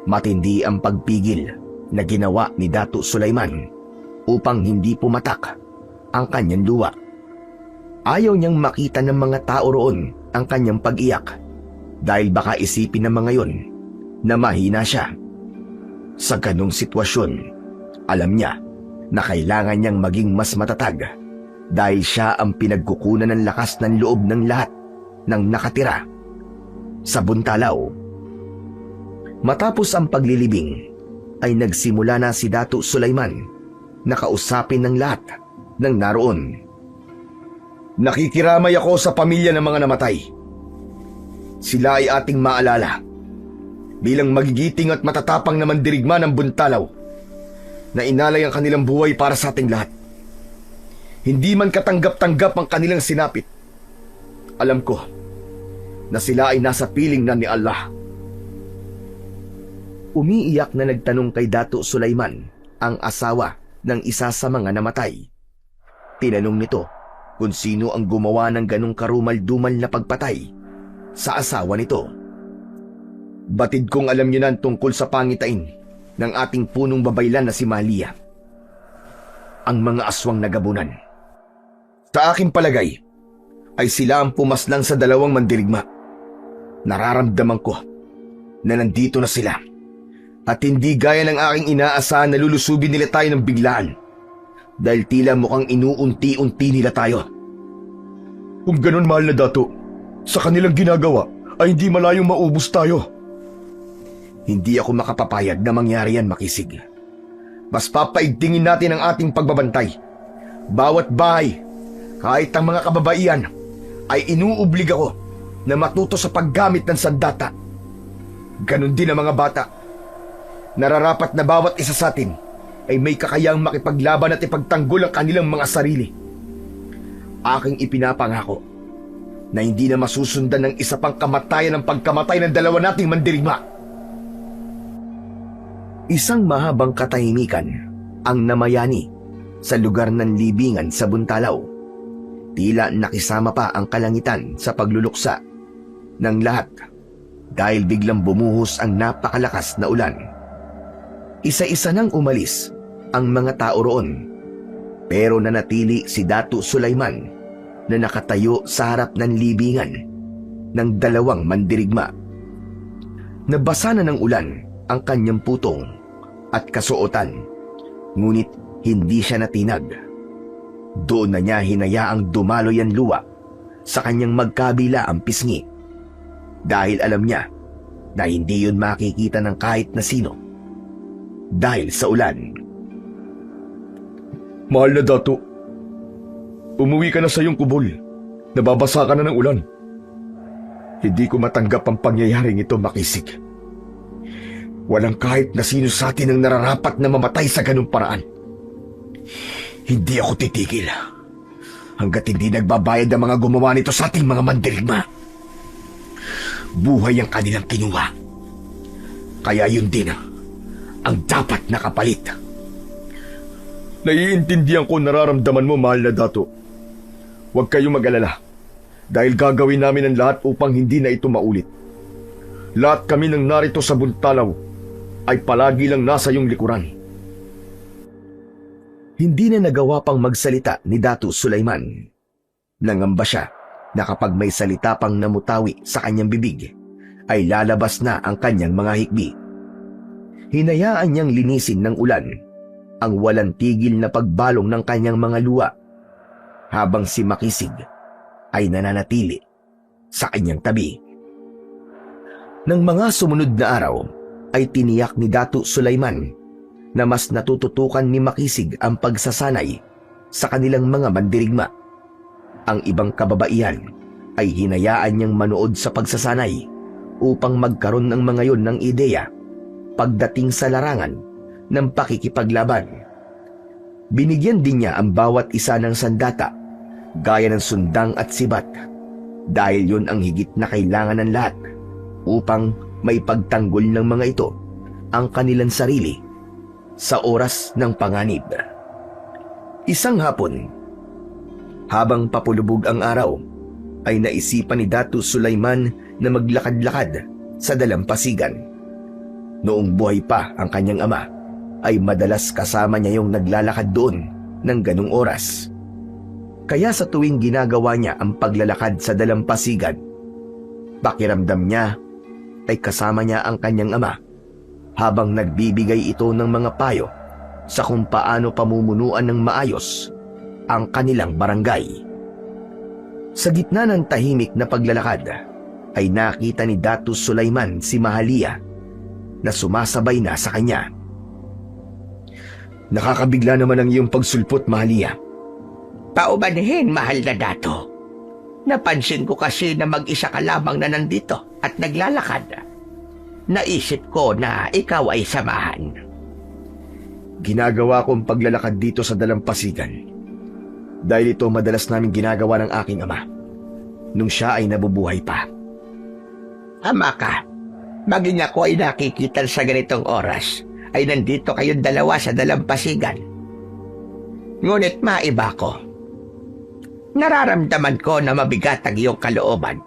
Speaker 1: Matindi ang pagpigil na ginawa ni Dato Sulaiman upang hindi pumatak ang kanyang luha. Ayaw niyang makita ng mga tao roon ang kanyang pag-iyak dahil baka isipin ng mga yon na mahina siya. Sa ganong sitwasyon, alam niya na kailangan niyang maging mas matatag dahil siya ang pinagkukunan ng lakas ng loob ng lahat ng nakatira sa Buntalaw. Matapos ang paglilibing, ay nagsimula na si Dato Sulaiman na kausapin ng lahat ng naroon.
Speaker 2: Nakikiramay ako sa pamilya ng mga namatay. Sila ay ating maalala bilang magigiting at matatapang na mandirigma ng Buntalaw na inalay ang kanilang buhay para sa ating lahat. Hindi man katanggap-tanggap ang kanilang sinapit, alam ko na sila ay nasa piling na ni Allah.
Speaker 1: Umiiyak na nagtanong kay Dato Sulaiman ang asawa ng isa sa mga namatay. Tinanong nito kung sino ang gumawa ng ganong karumal-dumal na pagpatay sa asawa nito.
Speaker 2: Batid kong alam niyo na tungkol sa pangitain ng ating punong babaylan na si Mahalia.
Speaker 1: Ang mga aswang nagabunan.
Speaker 2: Sa aking palagay, ay sila ang pumaslang sa dalawang mandirigma. Nararamdaman ko na nandito na sila at hindi gaya ng aking inaasahan na lulusubin nila tayo ng biglaan dahil tila mukhang inuunti-unti nila tayo. Kung ganun, mahal na Dato, sa kanilang ginagawa ay hindi malayong maubos tayo.
Speaker 1: Hindi ako makapapayag na mangyari yan, Makisig.
Speaker 2: Mas papaigtingin natin ang ating pagbabantay. Bawat bahay, kahit ang mga kababaihan, ay inuublig ako na matuto sa paggamit ng sandata. Ganon din ang mga bata. Nararapat na bawat isa sa atin ay may kakayang makipaglaban at ipagtanggol ang kanilang mga sarili. Aking ipinapangako na hindi na masusundan ng isa pang kamatayan ng pagkamatay ng dalawa nating mandirigma.
Speaker 1: Isang mahabang katahimikan ang namayani sa lugar ng libingan sa Buntalaw. Tila nakisama pa ang kalangitan sa pagluluksa ng lahat dahil biglang bumuhos ang napakalakas na ulan. Isa-isa nang umalis ang mga tao roon. Pero nanatili si Datu Sulaiman na nakatayo sa harap ng libingan ng dalawang mandirigma. Nabasa na ng ulan ang kanyang putong at kasuotan, ngunit hindi siya natinag. Doon na niya hinayaang dumaloy ang luwa sa kanyang magkabila ang pisngi, dahil alam niya na hindi yun makikita ng kahit na sino dahil sa ulan.
Speaker 2: Mahal na Dato, umuwi ka na sa iyong kubol. Nababasa ka na ng ulan. Hindi ko matanggap ang pangyayaring ito, Makisig. Walang kahit na sino sa atin ang nararapat na mamatay sa ganung paraan. Hindi ako titigil hanggat hindi nagbabayad ang mga gumawa nito sa ating mga mandirigma. Buhay ang kanilang kinuha. Kaya yun din ang dapat na kapalit. Naiintindihan ko nararamdaman mo, mahal na Dato. Huwag kayong mag-alala, dahil gagawin namin ang lahat upang hindi na ito maulit. Lahat kami nang narito sa Buntalaw ay palagi lang nasa iyong likuran.
Speaker 1: Hindi na nagawa pang magsalita ni Datu Sulaiman. Nangamba siya na kapag may salita pang namutawi sa kanyang bibig, ay lalabas na ang kanyang mga hikbi. Hinayaan niyang linisin ng ulan ang walang tigil na pagbalong ng kanyang mga luwa, habang si Makisig ay nananatili sa kanyang tabi. Nang mga sumunod na araw, ay tiniyak ni Datu Sulaiman na mas natututukan ni Makisig ang pagsasanay sa kanilang mga mandirigma. Ang ibang kababaihan ay hinayaan niyang manood sa pagsasanay upang magkaroon ng mga yon ng ideya pagdating sa larangan ng pakikipaglaban. Binigyan din niya ang bawat isa ng sandata gaya ng sundang at sibat, dahil yun ang higit na kailangan ng lahat upang may pagtanggol ng mga ito ang kanilang sarili sa oras ng panganib. Isang hapon, habang papulubog ang araw, ay naisipan ni Datu Sulaiman na maglakad-lakad sa dalampasigan. Noong buhay pa ang kanyang ama, ay madalas kasama niya yung naglalakad doon ng ganung oras. Kaya sa tuwing ginagawa niya ang paglalakad sa dalampasigan, pakiramdam niya ay kasama niya ang kanyang ama habang nagbibigay ito ng mga payo sa kung paano pamumunuan ng maayos ang kanilang barangay. Sa gitna ng tahimik na paglalakad, ay nakita ni Datu Sulaiman si Mahalia na sumasabay na sa kanya. Nakakabigla naman ang iyong pagsulpot, Mahalia.
Speaker 3: Paumanhin, mahal na Dato. Napansin ko kasi na mag-isa ka lamang na nandito at naglalakad. Naisip ko na ikaw ay samahan.
Speaker 1: Ginagawa ko ang paglalakad dito sa dalampasigan dahil ito madalas namin ginagawa ng aking ama nung siya ay nabubuhay pa.
Speaker 3: Ama ka, maging ako ay nakikita sa ganitong oras, ay nandito kayong dalawa sa dalampasigan. Ngunit maiba ko. Nararamdaman ko na mabigat ang iyong kalooban.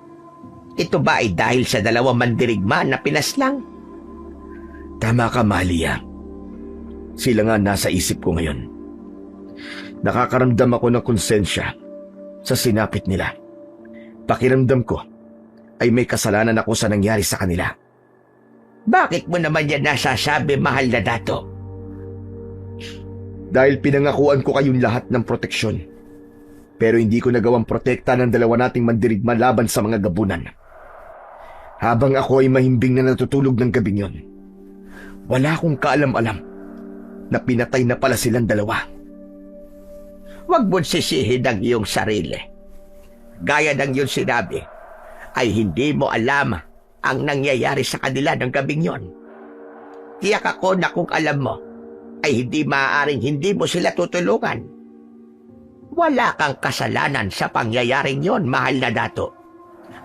Speaker 3: Ito ba ay dahil sa dalawang mandirigma na pinaslang?
Speaker 1: Tama ka, Mahalia. Sila nga nasa isip ko ngayon. Nakakaramdam ako ng konsensya sa sinapit nila. Pakiramdam ko ay may kasalanan ako sa nangyari sa kanila.
Speaker 3: Bakit mo naman yan nasasabi, mahal na Dato?
Speaker 1: Dahil pinangakuan ko kayong lahat ng proteksyon. Pero hindi ko nagawang protekta ng dalawa nating mandirigma laban sa mga gabunan. Habang ako ay mahimbing na natutulog ng gabing yon, wala akong kaalam-alam na pinatay na pala silang dalawa.
Speaker 3: Huwag mong sisihin ang iyong sarili. Gaya ng iyong sinabi, ay hindi mo alam ang nangyayari sa kanila ng gabing yon. Tiyak ako na kung alam mo, ay hindi maaaring hindi mo sila tutulungan. Wala kang kasalanan sa pangyayaring yon, mahal na Dato.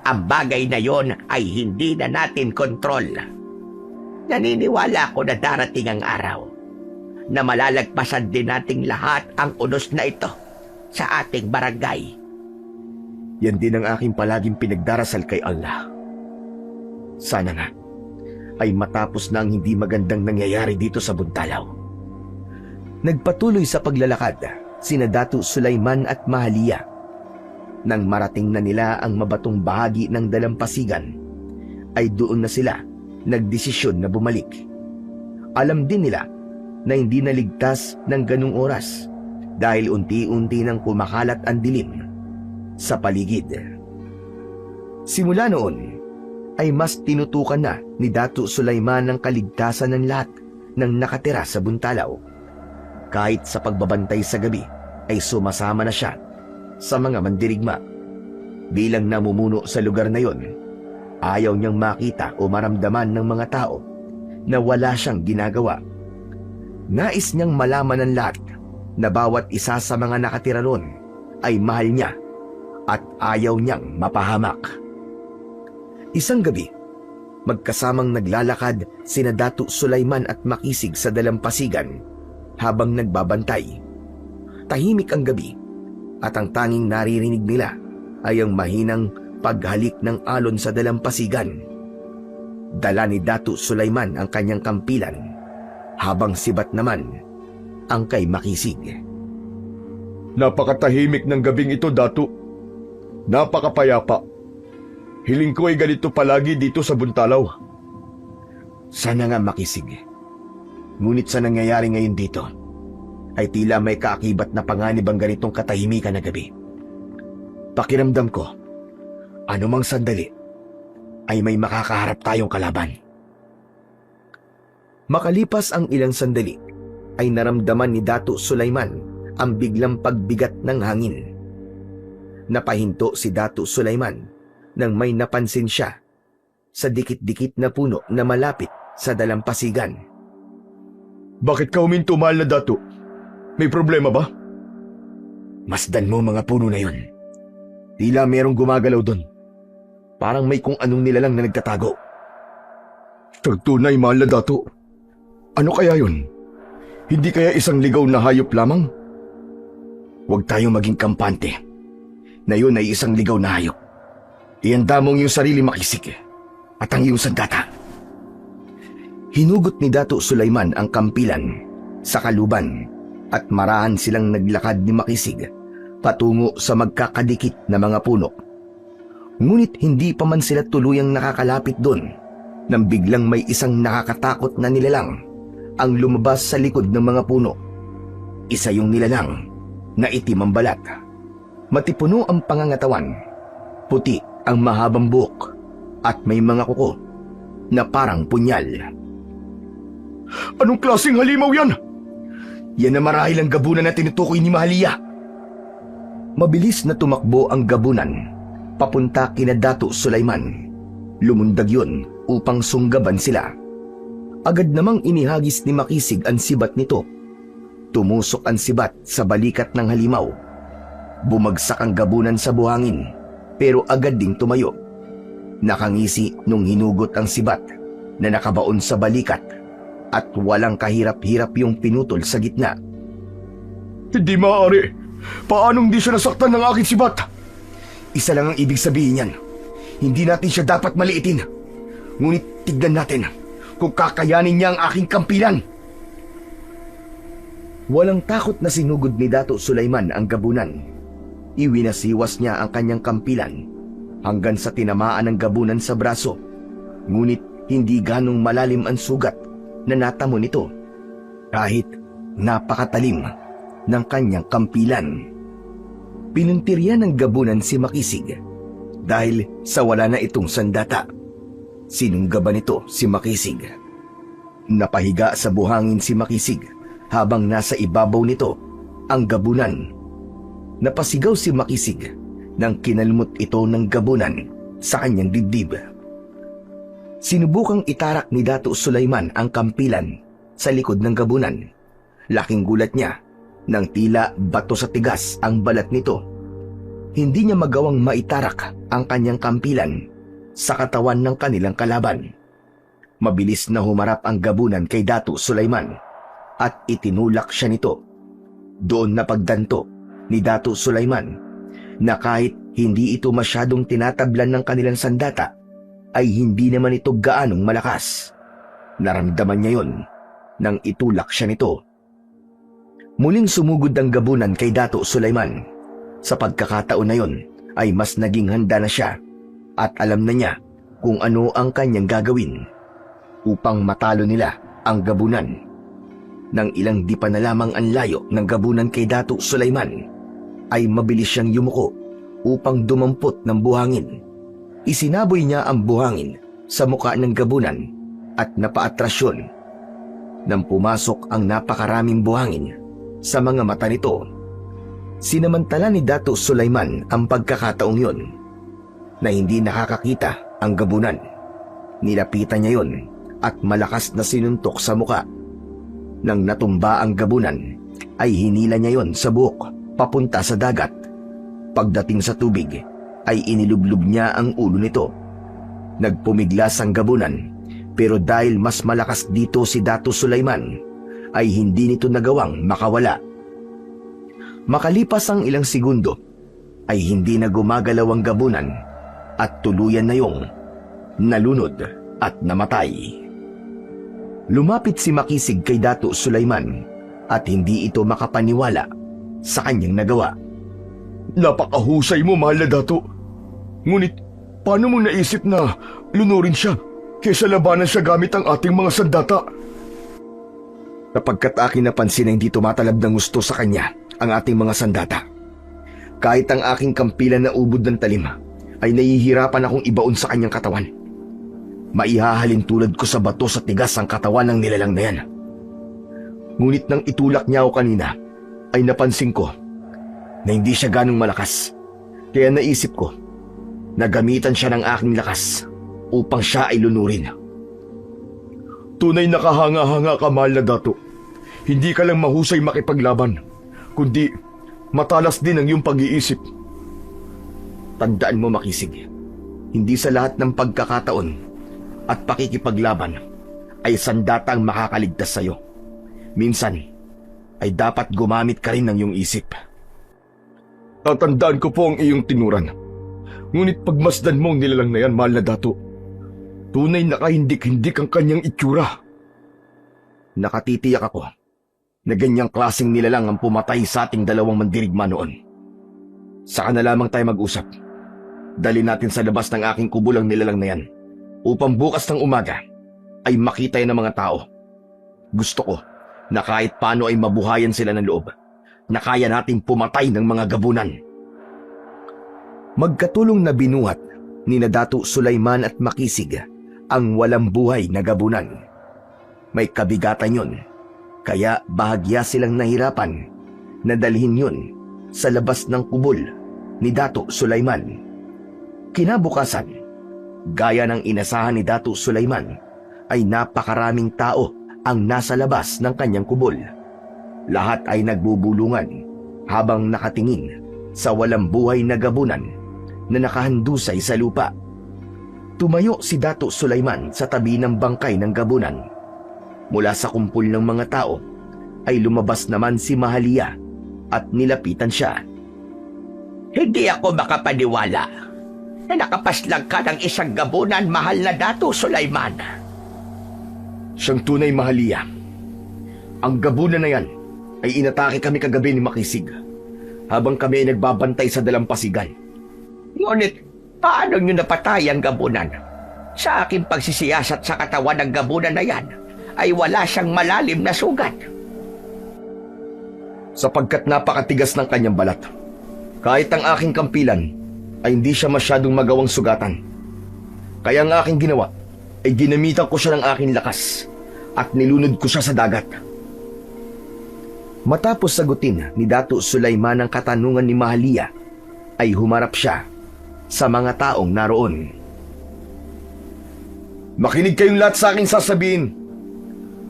Speaker 3: Ang bagay na yon ay hindi na natin kontrol. Naniniwala ako na darating ang araw na malalagpasan din nating lahat ang unos na ito sa ating barangay.
Speaker 1: Yan din ang aking palaging pinagdarasal kay Allah. Sana nga ay matapos na ang hindi magandang nangyayari dito sa Buntalaw. Nagpatuloy sa paglalakad sina Datu Sulaiman at Mahalia. Nang marating na nila ang mabatong bahagi ng dalampasigan, ay doon na sila nagdesisyon na bumalik. Alam din nila na hindi naligtas ng ganung oras dahil unti-unti nang kumakalat ang dilim sa paligid. Simula noon ay mas tinutukan na ni Datu Sulaiman ang kaligtasan ng lahat ng nakatira sa Buntalaw. Kahit sa pagbabantay sa gabi ay sumasama na siya sa mga mandirigma. Bilang namumuno sa lugar na yon, ayaw niyang makita o maramdaman ng mga tao na wala siyang ginagawa. Nais niyang malaman ng lahat na bawat isa sa mga nakatira ron ay mahal niya at ayaw niyang mapahamak. Isang gabi, magkasamang naglalakad sina Datu Sulaiman at Makisig sa dalampasigan habang nagbabantay. Tahimik ang gabi at ang tanging naririnig nila ay ang mahinang paghalik ng alon sa dalampasigan. Dala ni Datu Sulaiman ang kanyang kampilan, habang sibat naman ang kay Makisig.
Speaker 2: Napakatahimik ng gabing ito, Datu. Napakapayapa. Hiling ko ay ganito palagi dito sa Buntalaw.
Speaker 1: Sana nga, Makisig. Ngunit sa nangyayari ngayon dito, ay tila may kaakibat na panganib ang ganitong katahimikan na gabi. Pakiramdam ko, anumang sandali, ay may makakaharap tayong kalaban. Makalipas ang ilang sandali, ay naramdaman ni Datu Sulaiman ang biglang pagbigat ng hangin. Napahinto si Datu Sulaiman nang may napansin siya sa dikit-dikit na puno na malapit sa dalampasigan.
Speaker 2: Bakit ka huminto, mahal na Datu? May problema ba?
Speaker 1: Masdan mo mga puno na yun. Tila merong gumagalaw doon. Parang may kung anong nilalang na nagtatago.
Speaker 2: Tunay, mahal na Datu. Ano kaya yun? Hindi kaya isang ligaw na hayop lamang?
Speaker 1: Huwag tayong maging kampante na yun ay isang ligaw na hayop. Ihanda mong iyong sarili, Makisig, at ang iyong sandata. Hinugot ni Datu Sulaiman ang kampilan sa kaluban at marahan silang naglakad ni Makisig patungo sa magkakadikit na mga puno. Ngunit hindi pa man sila tuluyang nakakalapit doon nang biglang may isang nakakatakot na nilalang ang lumabas sa likod ng mga puno. Isa yung nilalang na itim ang balat. Matipuno ang pangangatawan, puti ang mahabang buhok at may mga kuko na parang punyal.
Speaker 2: Anong klaseng halimaw yan?
Speaker 1: Yan na marahil ang gabunan na tinutukoy ni Mahalia. Mabilis na tumakbo ang gabunan papunta kina Datu Sulaiman. Lumundag yun upang sunggaban sila. Agad namang inihagis ni Makisig ang sibat nito. Tumusok ang sibat sa balikat ng halimaw. Bumagsak ang gabunan sa buhangin pero agad ding tumayo. Nakangisi nung hinugot ang sibat na nakabaon sa balikat at walang kahirap-hirap yung pinutol sa gitna.
Speaker 2: Hindi maaari. Paanong di siya nasaktan ng aking sibat?
Speaker 1: Isa lang ang ibig sabihin niyan. Hindi natin siya dapat maliitin. Ngunit tignan natin kung kakayanin niya ang aking kampilan. Walang takot na sinugod ni Datu Sulaiman ang gabunan. Iwinasiwas niya ang kanyang kampilan hanggang sa tinamaan ng gabunan sa braso. Ngunit hindi ganong malalim ang sugat na natamo nito kahit napakatalim ng kanyang kampilan. Pinuntiryan ng gabunan si Makisig dahil sa wala na itong sandata. Sinunggaban nito si Makisig. Napahiga sa buhangin si Makisig habang nasa ibabaw nito ang gabunan. Napasigaw si Makisig nang kinalmot ito ng gabunan sa kanyang dibdib. Sinubukang itarak ni Datu Sulaiman ang kampilan sa likod ng gabunan. Laking gulat niya nang tila bato sa tigas ang balat nito. Hindi niya magawang maitarak ang kanyang kampilan sa katawan ng kanilang kalaban. Mabilis na humarap ang gabunan kay Datu Sulaiman at itinulak siya nito. Doon na pagdanto ni Datu Sulaiman na kahit hindi ito masyadong tinatablan ng kanilang sandata, ay hindi naman ito gaanong malakas. Naramdaman niya yon nang itulak siya nito. Muling sumugod ang gabunan kay Dato Sulaiman. Sa pagkakataon na yon ay mas naging handa na siya at alam na niya kung ano ang kanyang gagawin upang matalo nila ang gabunan. Nang ilang di pa na lamang ang layo ng gabunan kay Dato Sulaiman, ay mabilis siyang yumuko upang dumampot ng buhangin. Isinaboy niya ang buhangin sa muka ng gabunan at napaatrasyon. Nang pumasok ang napakaraming buhangin sa mga mata nito, sinamantala ni Dato Sulaiman ang pagkakataong yon na hindi nakakakita ang gabunan. Nilapitan niya yon at malakas na sinuntok sa muka. Nang natumba ang gabunan, ay hinila niya yon sa buhok papunta sa dagat. Pagdating sa tubig, ay inilublub niya ang ulo nito. Nagpumiglas ang gabunan, pero dahil mas malakas dito si Dato Sulaiman, ay hindi nito nagawang makawala. Makalipas ang ilang segundo, ay hindi na gumagalaw ang gabunan at tuluyan na yung nalunod at namatay. Lumapit si Makisig kay Dato Sulaiman at hindi ito makapaniwala sa kanyang nagawa.
Speaker 2: Napakahusay mo, mahal na Dato. Ngunit, paano mo naisip na lunurin siya kaysa labanan siya gamit ang ating mga sandata?
Speaker 1: Kapagkat aking napansin na hindi tumatalab ng gusto sa kanya ang ating mga sandata. Kahit ang aking kampilan na ubod ng talim, ay nahihirapan akong ibaon sa kanyang katawan. Maihahalin tulad ko sa bato sa tigas ang katawan ng nilalang na yan. Ngunit nang itulak niya ako kanina, ay napansin ko na hindi siya ganong malakas. Kaya naisip ko na gamitan siya ng aking lakas upang siya ay lunurin.
Speaker 2: Tunay na kahanga-hanga ka, mahal na Dato. Hindi ka lang mahusay makipaglaban, kundi matalas din ang iyong pag-iisip.
Speaker 1: Tandaan mo, Makisig, hindi sa lahat ng pagkakataon at pakikipaglaban ay sandatang makakaligtas sa iyo. Minsan ay dapat gumamit ka rin ng iyong isip.
Speaker 2: Tatandaan ko po ang iyong tinuran. Ngunit pagmasdan mo ang nilalang na yan, mahal na Dato, tunay na kahindik-hindik ang kanyang itsura.
Speaker 1: Nakatitiyak ako na ganyang klaseng nilalang ang pumatay sa ating dalawang mandirigma noon. Saka na lamang tayo mag-usap. Dali natin sa labas ng aking kubul ang nilalang na yan upang bukas ng umaga ay makita yan ng mga tao. Gusto ko na kahit paano ay mabuhayan sila ng loob na kaya nating pumatay ng mga gabunan. Magkatulong na binuhat ni Dato Sulaiman at Makisig ang walang buhay na gabunan. May kabigatan yun, kaya bahagya silang nahirapan na dalhin yun sa labas ng kubol ni Dato Sulaiman. Kinabukasan, gaya ng inasahan ni Dato Sulaiman, ay napakaraming tao ang nasa labas ng kanyang kubol. Lahat ay nagbubulungan habang nakatingin sa walang buhay na gabunan na nakahandusay sa lupa. Tumayo si Dato Sulaiman sa tabi ng bangkay ng gabunan. Mula sa kumpul ng mga tao ay lumabas naman si Mahalia at nilapitan siya.
Speaker 3: Hindi ako makapaniwala na nakapaslang ka ng isang gabunan, mahal na Dato Sulaiman.
Speaker 1: Siyang tunay, Mahalia. Ang gabunan na yan ay inatake kami kagabi ni Makisig habang kami ay nagbabantay sa dalampasigan.
Speaker 3: Ngunit, paano nyo napatay ang gabunan? Sa aking pagsisiyasat sa katawan ng gabunan na yan, ay wala siyang malalim na sugat.
Speaker 1: Sapagkat napakatigas ng kanyang balat. Kahit ang aking kampilan ay hindi siya masyadong magawang sugatan. Kaya ang aking ginawa ay ginamitan ko siya ng aking lakas at nilunod ko siya sa dagat. Matapos sagutin ni Dato Sulaiman ang katanungan ni Mahalia, ay humarap siya sa mga taong naroon.
Speaker 2: Makinig kayong lahat sa aking sasabihin.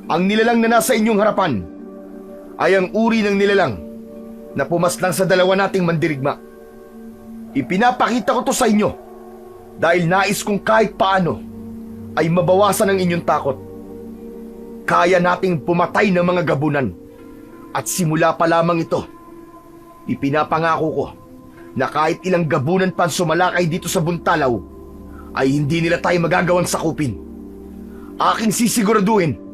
Speaker 2: Ang nilalang na nasa inyong harapan ay ang uri ng nilalang na pumaslang sa dalawa nating mandirigma. Ipinapakita ko to sa inyo dahil nais kong kahit paano ay mabawasan ang inyong takot. Kaya nating pumatay ng mga gabunan at simula pa lamang ito, ipinapangako ko na kahit ilang gabunan pa sumalakay dito sa Buntalaw ay hindi nila tayo magagawang sakupin. Aking sisiguraduhin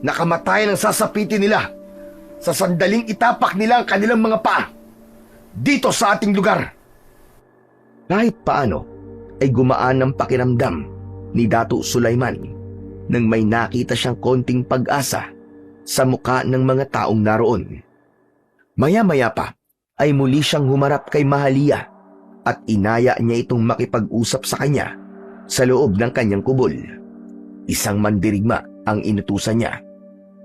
Speaker 2: na kamatayan ang sasapitin nila
Speaker 1: sa sandaling itapak nila ang kanilang mga paa dito sa ating lugar. Kahit paano ay gumaan ang pakiramdam ni Dato' Sulaiman nang may nakita siyang konting pag-asa sa muka ng mga taong naroon. Maya-maya pa ay muli siyang humarap kay Mahalia at inaya niya itong makipag-usap sa kanya sa loob ng kanyang kubol. Isang mandirigma ang inutusan niya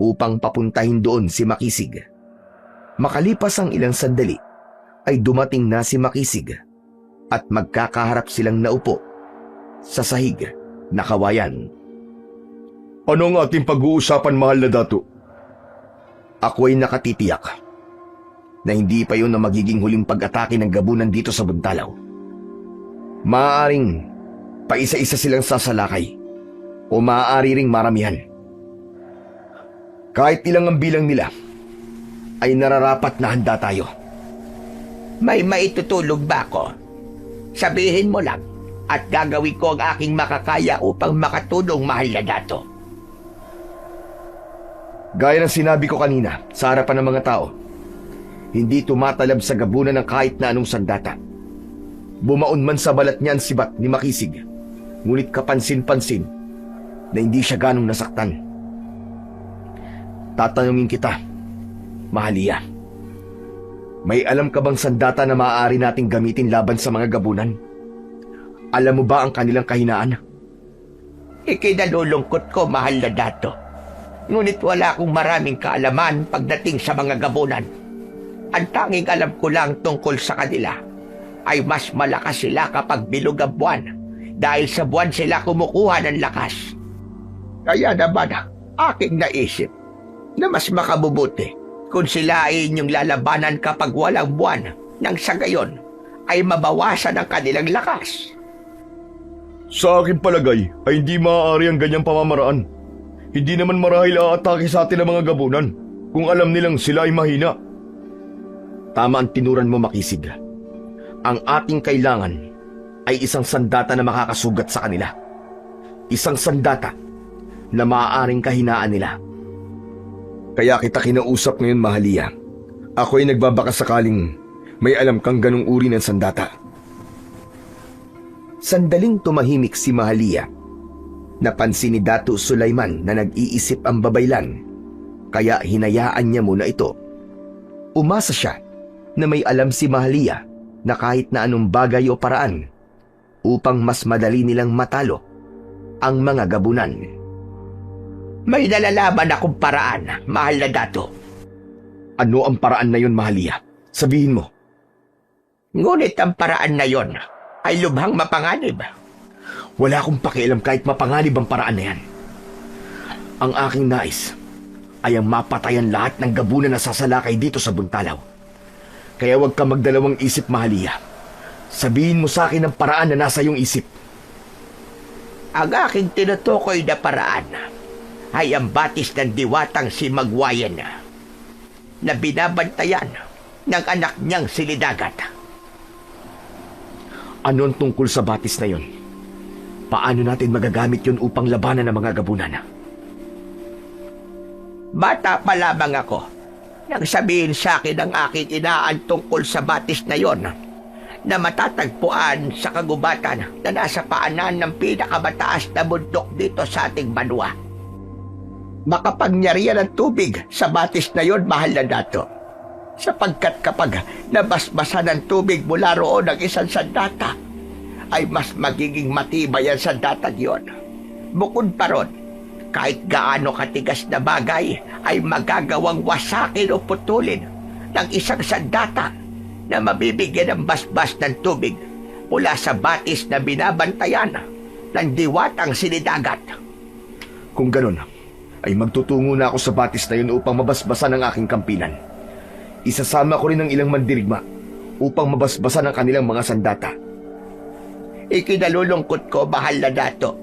Speaker 1: upang papuntahin doon si Makisig. Makalipas ang ilang sandali ay dumating na si Makisig at magkakaharap silang naupo sa sahig na kawayan.
Speaker 2: Ano ang ating pag-uusapan, mahal na dato?
Speaker 1: Ako ay nakatitiyak na hindi pa yun ang magiging huling pag-atake ng gabunan dito sa Buntalaw. Maaaring paisa-isa silang sasalakay o maaari ring maramihan. Kahit ilang ang bilang nila, ay nararapat na handa tayo.
Speaker 3: May maitutulog ba ako? Sabihin mo lang at gagawin ko ang aking makakaya upang makatulong, mahal na dato.
Speaker 1: Gaya ng sinabi ko kanina sa harapan ng mga tao, hindi tumatalab sa gabunan ng kahit na anong sandata. Bumaon man sa balat niya ang sibat ni Makisig, ngunit kapansin-pansin na hindi siya ganong nasaktan. Tatanungin kita, Mahalia, may alam ka bang sandata na maaari nating gamitin laban sa mga gabunan? Alam mo ba ang kanilang kahinaan?
Speaker 3: Ikinalulungkot ko, mahal na dato. Ngunit wala akong maraming kaalaman pagdating sa mga gabunan. Ang tanging alam ko lang tungkol sa kanila ay mas malakas sila kapag bilog ang buwan dahil sa buwan sila kumukuha ng lakas. Kaya naman, aking naisip na mas makabubuti kung sila ay inyong lalabanan kapag walang buwan nang sa gayon ay mabawasan ang kanilang lakas.
Speaker 2: Sa aking palagay ay hindi maaari ang ganyang pamamaraan. Hindi naman marahil aatake sa atin ang mga gabunan kung alam nilang sila ay mahina.
Speaker 1: Tama ang tinuran mo, Makisig. Ang ating kailangan ay isang sandata na makakasugat sa kanila. Isang sandata na maaaring kahinaan nila. Kaya kita kinausap ngayon, Mahalia. Ako ay nagbabaka sakaling may alam kang ganung uri ng sandata. Sandaling tumahimik si Mahalia. Napansin ni Dato' Sulaiman na nag-iisip ang babaylan, kaya hinayaan niya muna ito. Umasa siya na may alam si Mahalia na kahit na anong bagay o paraan upang mas madali nilang matalo ang mga gabunan.
Speaker 3: May nalalaman akong paraan, mahal na dato.
Speaker 1: Ano ang paraan na yon, Mahalia? Sabihin mo.
Speaker 3: Ngunit ang paraan na yon ay lubhang mapanganib.
Speaker 1: Wala akong pakialam kahit mapanganib ang paraan na yan. Ang aking nais ay ang mapatayan lahat ng gabunan na sasalakay dito sa Buntalaw. Kaya huwag ka magdalawang isip, Mahalia. Sabihin mo sa akin ang paraan na nasa iyong isip.
Speaker 3: Ang aking tinutukoy na paraan ay ang batis ng diwatang si Magwayan na binabantayan ng anak niyang si Lidagat.
Speaker 1: Ano ang tungkol sa batis na yon? Paano natin magagamit yon upang labanan ng mga gabunan?
Speaker 3: Bata pa lamang ako nang sabihin sa akin ng aking inaan tungkol sa batis na yon na matatagpuan sa kagubatan na nasa paanan ng pinakamataas na bundok dito sa ating banwa. Makapangyarihan ang tubig sa batis na yon, mahal na dato. Sapagkat kapag nabasbasan ng tubig mula roon ng isang sandata, ay mas magiging matibay ang sandatang yon. Bukod pa ron, kahit gaano katigas na bagay ay magagawang wasakin o putulin ng isang sandata na mabibigyan ng basbas ng tubig mula sa batis na binabantayan ng diwatang sinidagat.
Speaker 1: Kung ganon, ay magtutungo na ako sa batis na yun upang mabasbasan ang aking kampinan. Isasama ko rin ang ilang mandirigma upang mabasbasan ang kanilang mga sandata.
Speaker 3: Ikinalulungkot ko, mahal na dato.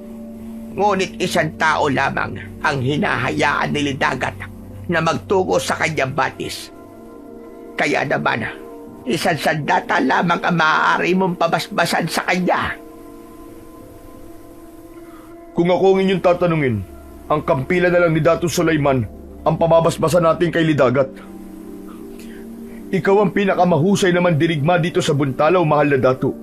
Speaker 3: Ngunit isang tao lamang ang hinahayaan ni Lidagat na magtungo sa kanyang batis. Kaya naman, isang sandata lamang ang maaari mong pabasbasan sa kanya.
Speaker 2: Kung ako ang inyong tatanungin, ang kampila na lang ni Dato' Sulaiman ang pamabasbasan natin kay Lidagat. Ikaw ang pinakamahusay naman dirigma dito sa Buntalaw, mahal na dato.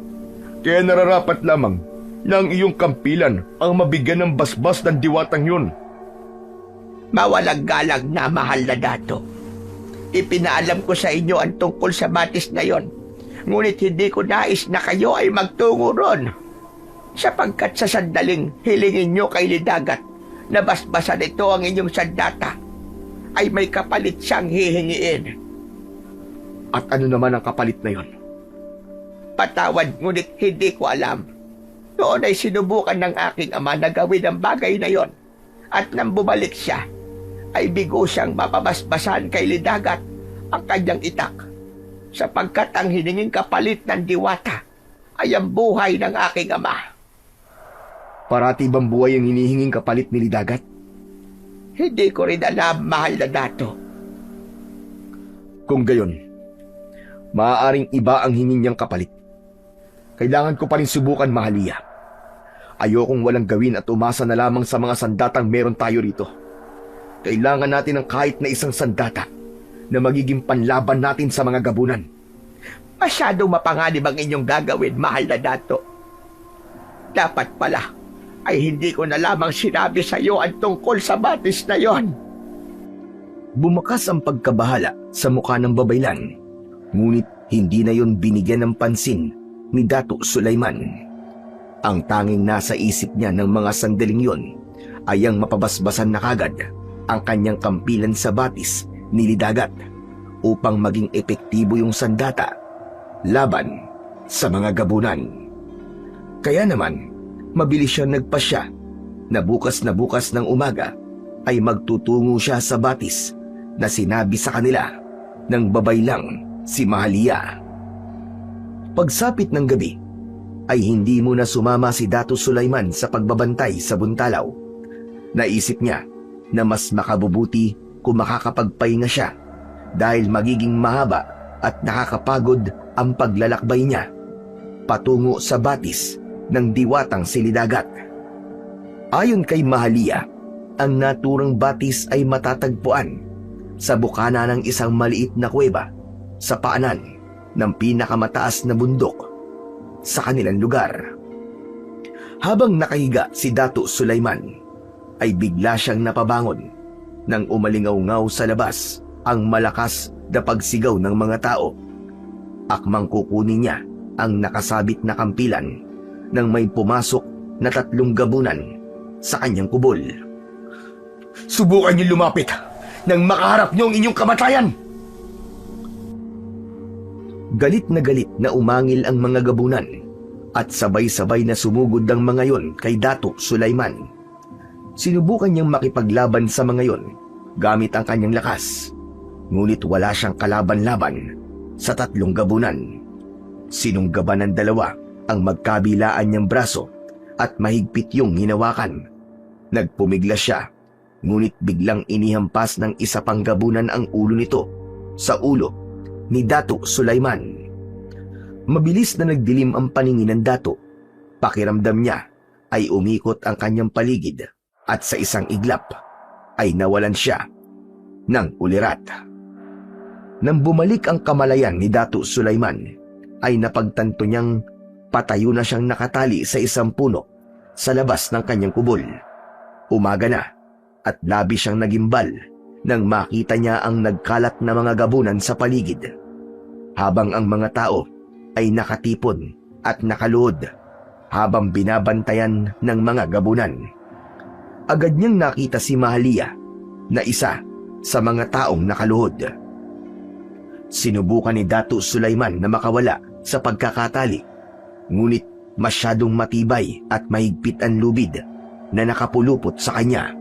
Speaker 2: Kaya nararapat lamang na ang iyong kampilan ang mabigyan ng basbas ng diwatang yun.
Speaker 3: Mawalang galang na, mahal na dato. Ipinaalam ko sa inyo ang tungkol sa batis na yon. Ngunit hindi ko nais na kayo ay magtungo ron. Sapagkat sa sandaling hilingin nyo kay Lidagat na basbasan ito ang inyong sandata, ay may kapalit siyang hihingiin.
Speaker 2: At ano naman ang kapalit na yon?
Speaker 3: Patawad, ngunit hindi ko alam. Noon ay sinubukan ng aking ama na gawin ang bagay na yon. At nang bumalik siya, ay bigo siyang mapabasbasan kay Lidagat ang kanyang itak. Sapagkat ang hininging kapalit ng diwata ay ang buhay ng aking ama.
Speaker 2: Parati bang buhay ang hinihinging kapalit ni Lidagat?
Speaker 3: Hindi ko rin alam, mahal na dato.
Speaker 2: Kung gayon, maaaring iba ang hingin niyang kapalit. Kailangan ko pa rin subukan, Mahalia. Ayokong walang gawin at umasa na lamang sa mga sandatang meron tayo rito. Kailangan natin ng kahit na isang sandata na magiging panlaban natin sa mga gabunan.
Speaker 3: Masyadong mapanganib ang inyong gagawin, mahal na dato. Dapat pala ay hindi ko na lamang sinabi sa iyo ang tungkol sa batis na yon.
Speaker 1: Bumakas ang pagkabahala sa mukha ng babaylan, ngunit hindi na yon binigyan ng pansin ni Dato Sulaiman. Ang tanging nasa isip niya ng mga sandaling yon ay ang mapabasbasan na kagad ang kanyang kampilan sa batis ni Lidagat upang maging epektibo yung sandata laban sa mga gabunan. Kaya naman, mabilis siyang nagpasya na bukas ng umaga ay magtutungo siya sa batis na sinabi sa kanila ng babaylang si Mahalia. Pagsapit ng gabi, ay hindi muna sumama si Dato Sulaiman sa pagbabantay sa Buntalaw. Naisip niya na mas makabubuti kung makakapagpahinga siya dahil magiging mahaba at nakakapagod ang paglalakbay niya patungo sa batis ng diwatang si Lidagat. Ayon kay Mahalia, ang naturang batis ay matatagpuan sa bukana ng isang maliit na kuweba sa paanan ng pinakamataas na bundok sa kanilang lugar. Habang nakahiga si Dato Sulaiman, ay bigla siyang napabangon nang umalingaw-ngaw sa labas ang malakas na pagsigaw ng mga tao. Akmang kukunin niya ang nakasabit na kampilan nang may pumasok na 3 gabunan sa kanyang kubol.
Speaker 2: Subukan niyo lumapit nang makaharap niyo ang inyong kamatayan!
Speaker 1: Galit na umangil ang mga gabunan at sabay-sabay na sumugod ang mga yon kay Dato Sulaiman. Sinubukan niyang makipaglaban sa mga yon gamit ang kanyang lakas, ngunit wala siyang kalaban-laban sa 3 gabunan. Sinunggaban ng 2 ang magkabilaan niyang braso at mahigpit yung hinawakan. Nagpumigla siya, ngunit biglang inihampas ng isa pang gabunan ang ulo nito sa ulo ni Dato Sulaiman. Mabilis na nagdilim ang paningin ng Dato. Pakiramdam niya ay umikot ang kanyang paligid at sa isang iglap ay nawalan siya ng ulirat. Nang bumalik ang kamalayan ni Dato Sulaiman, ay napagtanto niyang patayo na siyang nakatali sa isang puno sa labas ng kanyang kubol. Umaga na at labis siyang nagimbal nang makita niya ang nagkalat na mga gabunan sa paligid, habang ang mga tao ay nakatipon at nakaluhod habang binabantayan ng mga gabunan. Agad niyang nakita si Mahalia na isa sa mga taong nakaluhod. Sinubukan ni Dato Sulaiman na makawala sa pagkakatali, ngunit masyadong matibay at mahigpit ang lubid na nakapulupot sa kanya.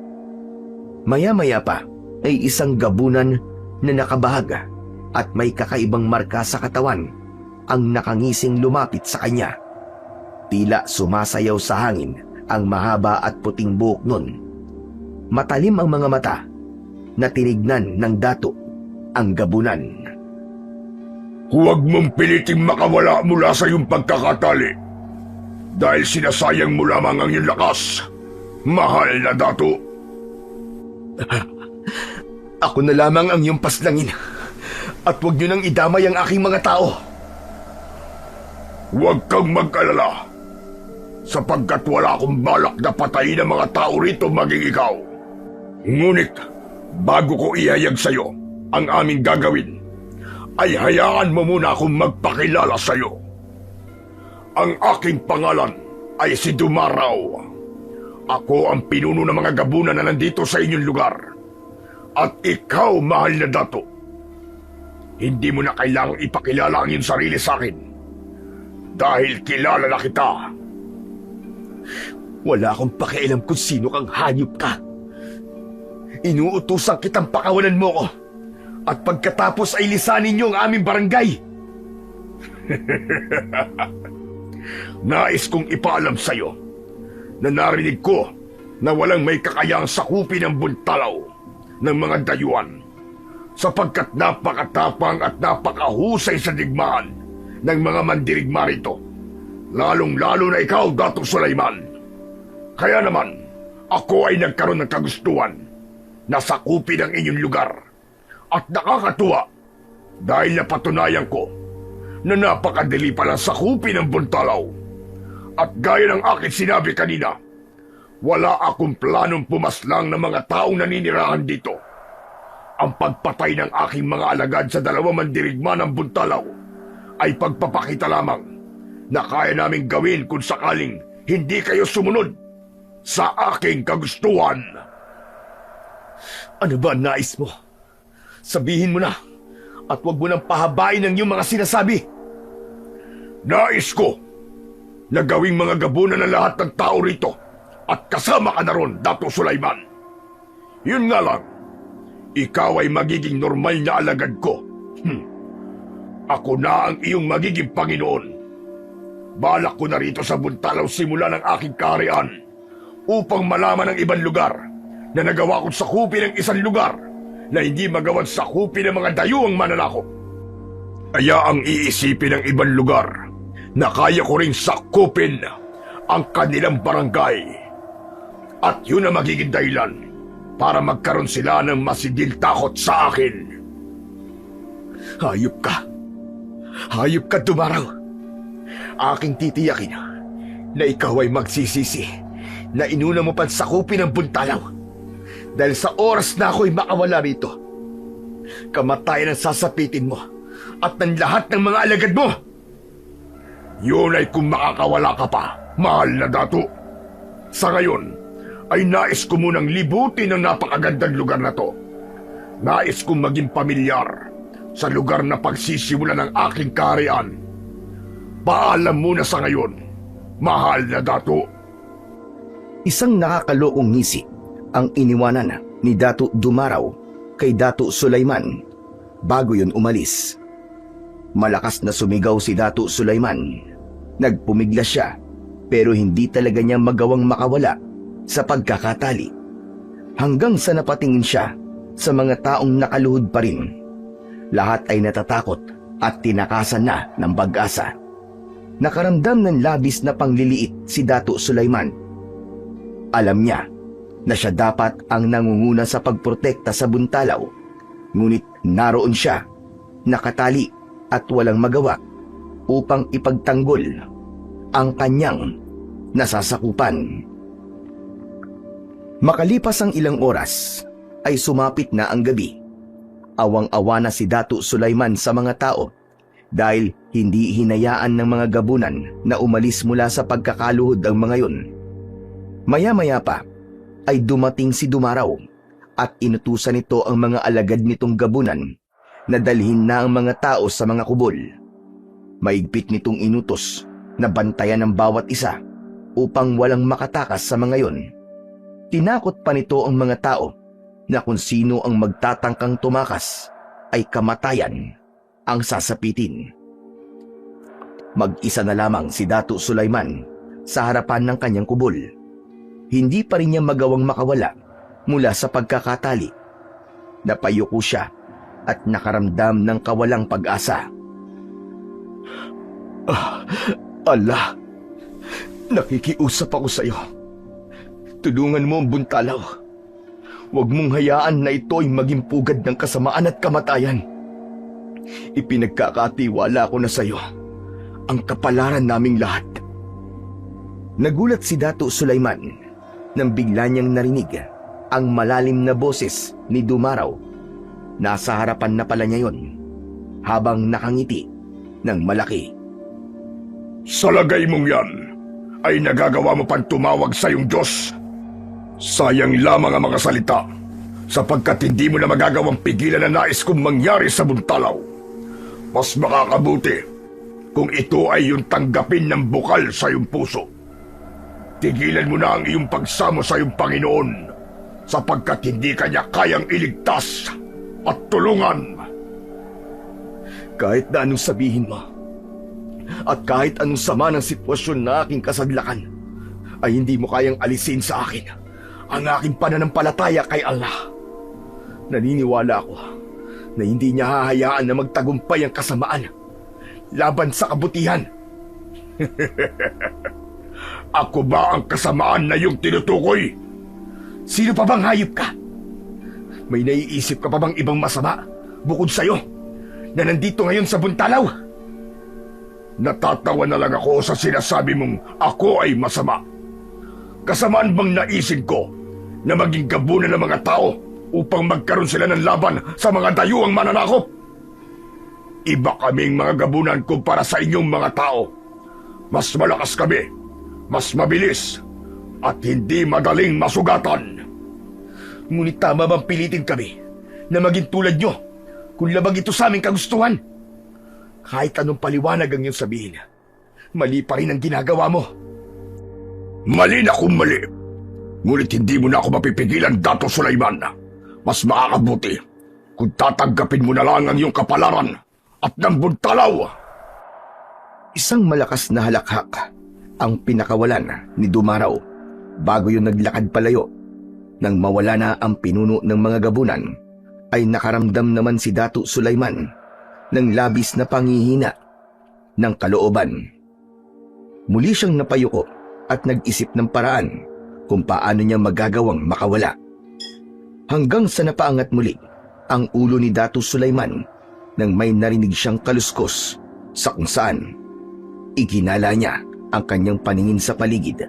Speaker 1: Maya-maya pa ay isang gabunan na nakabahaga at may kakaibang marka sa katawan ang nakangising lumapit sa kanya. Tila sumasayaw sa hangin ang mahaba at puting buhok nun. Matalim ang mga mata na tinignan ng Dato ang gabunan.
Speaker 4: Huwag mong piliting makawala mula sa iyong pagkakatali dahil sinasayang mo lamang ang iyong lakas, mahal na Dato.
Speaker 2: Ako na lamang ang iyong paslangin.
Speaker 1: At huwag niyo nang idamay ang aking mga tao.
Speaker 4: Huwag kang mag-alala, sapagkat wala akong balak na patayin ang mga tao rito maging ikaw. Ngunit, bago ko ihayag sa'yo ang aming gagawin, ay hayaan mo muna akong magpakilala sa'yo. Ang aking pangalan ay si Dumaraw. Ako ang pinuno ng mga gabunan na nandito sa inyong lugar. At ikaw, mahal na dato, hindi mo na kailangang ipakilala ang iyong sarili sa akin. Dahil kilala na kita.
Speaker 1: Wala akong pakialam kung sino kang hayop ka. Inuutusan kitang pakawalan mo ko. At pagkatapos ay lisanin niyo ang aming barangay.
Speaker 4: Nais kong ipaalam sa'yo na narinig ko na walang may kakayang sakupin ang buntalaw ng mga dayuhan, sapagkat napakatapang at napakahusay sa digmaan ng mga mandirigma rito, lalong-lalo na ikaw, Dato' Sulaiman. Kaya naman, ako ay nagkaroon ng kagustuhan na sakupin ang inyong lugar. At nakakatuwa dahil napatunayan ko na napakadali palang sakupin ang buntalaw. At gaya ng aking sinabi kanina, wala akong planong pumaslang ng mga taong naninirahan dito. Ang pagpatay ng aking mga alagad sa dalawang mandirigma ng buntalaw ay pagpapakita lamang na kaya naming gawin kung sakaling hindi kayo sumunod sa aking kagustuhan.
Speaker 1: Ano ba ang nais mo? Sabihin mo na at huwag mo nang pahabain ang iyong mga sinasabi.
Speaker 4: Nais ko na gawing mga gabunan ng lahat ng tao rito at kasama ka na ron, Dato' Sulaiman. Yun nga lang, ikaw ay magiging normal na alagad ko. Ako na ang iyong magiging Panginoon. Balak ko na rito sa buntalaw simula ng aking kaharian upang malaman ng ibang lugar na nagawa kong sakupin ng isang lugar na hindi magawan sakupin ng mga dayuang mananakop. Kaya ang iisipin ng ibang lugar na kaya ko ring sakupin ang kanilang barangay. At yun ang magiging dahilan para magkaroon sila ng masigil takot sa akin.
Speaker 1: Hayop ka! Hayop ka, Dumaraw! Aking titiyakin na ikaw ay magsisisi na inuna mo pang sakupin ang buntalaw. Dahil sa oras na ako'y makawala rito, kamatayan ang sasapitin mo at ng lahat ng mga alagad mo.
Speaker 4: Yun ay kung makakawala ka pa, mahal na dato. Sa ngayon, ay nais ko munang libutin ang napakagandang lugar na to. Nais kong maging pamilyar sa lugar na pagsisimula ng aking kaharian. Paalam muna sa ngayon, mahal na dato.
Speaker 1: Isang nakakalokong ngisi ang iniwanan ni Dato' Dumaraw kay Dato' Sulaiman bago yun umalis. Malakas na sumigaw si Dato' Sulaiman. Nagpumiglas siya pero hindi talaga niya magawang makawala sa pagkakatali. Hanggang sa napatingin siya sa mga taong nakaluhod pa rin. Lahat ay natatakot at tinakasan na ng pag-asa. Nakaramdam ng labis na pangliliit si Dato' Sulaiman. Alam niya na siya dapat ang nangunguna sa pagprotekta sa buntalaw, ngunit naroon siya, nakatali at walang magawa upang ipagtanggol ang kanyang nasasakupan. Makalipas ang ilang oras, ay sumapit na ang gabi. Awang-awa na si Dato' Sulaiman sa mga tao dahil hindi hinayaan ng mga gabunan na umalis mula sa pagkakaluhod ang mga yun. Maya-maya pa, ay dumating si Dumaraw at inutusan nito ang mga alagad nitong gabunan na dalhin na ang mga tao sa mga kubol. Maigpit nitong inutos na bantayan ng bawat isa upang walang makatakas sa mga yon. Tinakot pa nito ang mga tao na kung sino ang magtatangkang tumakas ay kamatayan ang sasapitin. Mag-isa na lamang si Dato' Sulaiman sa harapan ng kanyang kubol. Hindi pa rin niya magawang makawala mula sa pagkakatali. Napayuko siya at nakaramdam ng kawalang pag-asa. Allah, nakikiusap ako sa iyo. Tulungan mo ang buntalaw. Huwag mong hayaan na ito ay maging pugad ng kasamaan at kamatayan.
Speaker 2: Ipinagkakatiwala ko na sa iyo ang kapalaran naming lahat.
Speaker 1: Nagulat si Dato Sulaiman nang bigla niyang narinig ang malalim na boses ni Dumaraw. Nasa harapan na pala niya yon habang nakangiti ng malaki.
Speaker 4: Sa lagay mong yan, ay nagagawa mo pang tumawag sa iyong Diyos. Sayang lamang ang mga salita, sapagkat hindi mo na magagawang pigilan na nais kong mangyari sa Buntalaw. Mas makakabuti kung ito ay yung tanggapin ng bukal sa iyong puso. Tigilan mo na ang iyong pagsamo sa iyong Panginoon, sapagkat hindi kanya kayang iligtas at tulungan.
Speaker 2: Kahit na anong sabihin mo, at kahit anong sama ng sitwasyon na aking kasaglakan, ay hindi mo kayang alisin sa akin ang aking pananampalataya kay Allah. Naniniwala ako na hindi niya hahayaan na magtagumpay ang kasamaan laban sa kabutihan.
Speaker 4: Ako ba ang kasamaan na iyong tinutukoy?
Speaker 2: Sino pa bang hayop ka? May naiisip ka pa bang ibang masama bukod sa'yo na nandito ngayon sa Buntalaw?
Speaker 4: Natatawa na lang ako sa sinasabi mong ako ay masama. Kasamaan bang naisin ko na maging gabunan ng mga tao upang magkaroon sila ng laban sa mga dayuang mananakop? Iba kaming mga gabunan kumpara sa inyong mga tao. Mas malakas kami, mas mabilis, at hindi madaling masugatan.
Speaker 2: Ngunit tama bang pilitin kami na maging tulad nyo kung labag ito sa aming kagustuhan? Kahit anong paliwanag ang iyong sabihin, mali pa rin ang ginagawa mo.
Speaker 4: Mali na kung mali. Ngunit hindi mo na ako mapipigilan, Dato Sulaiman. Mas makakabuti kung tatanggapin mo na lang ang iyong kapalaran at ng Buntalaw.
Speaker 1: Isang malakas na halakhak ang pinakawalan ni Dumaraw bago yung naglakad palayo. Nang mawala na ang pinuno ng mga gabunan, ay nakaramdam naman si Dato Sulaiman ng labis na panghihina ng kalooban. Muli siyang napayuko at nag-isip ng paraan kung paano niya magagawang makawala. Hanggang sa napaangat muli ang ulo ni Dato Sulaiman nang may narinig siyang kaluskos sa kung saan iginala niya ang kanyang paningin sa paligid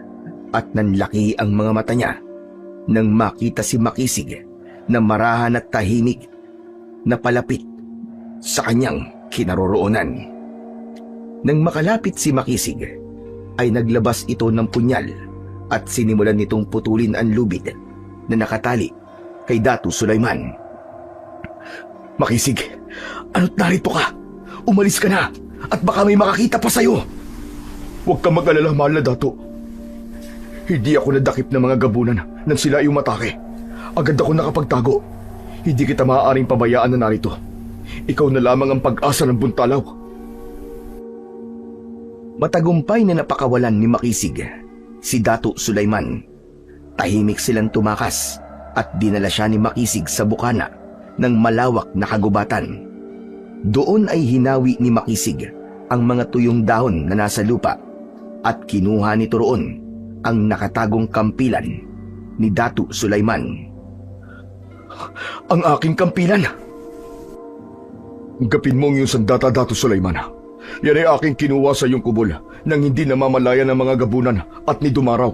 Speaker 1: at nanlaki ang mga mata niya nang makita si Makisig na marahan at tahimik na palapit sa kanyang kinaroroonan. Nang makalapit si Makisig, ay naglabas ito ng punyal at sinimulan nitong putulin ang lubid na nakatali kay Dato Sulaiman.
Speaker 2: Makisig, ano't narito ka? Umalis ka na at baka may makakita pa sa'yo. Huwag kang mag-alala, mahal na Dato. Hindi ako nadakip ng mga gabunan nang sila yung matake. Agad ako nakapagtago. Hindi kita maaaring pabayaan na narito. Ikaw na lamang ang pag-asa ng Buntalaw.
Speaker 1: Matagumpay na napakawalan ni Makisig si Dato Sulaiman. Tahimik silang tumakas at dinala siya ni Makisig sa bukana ng malawak na kagubatan. Doon ay hinawi ni Makisig ang mga tuyong dahon na nasa lupa at kinuha nito roon ang nakatagong kampilan ni Dato Sulaiman.
Speaker 2: Ang aking kampilan! Gapin mo ang iyong sandata, Dato Sulaiman. Yan ay aking kinuha sa iyong kubol nang hindi namamalaya ng mga gabunan at ni Dumaraw.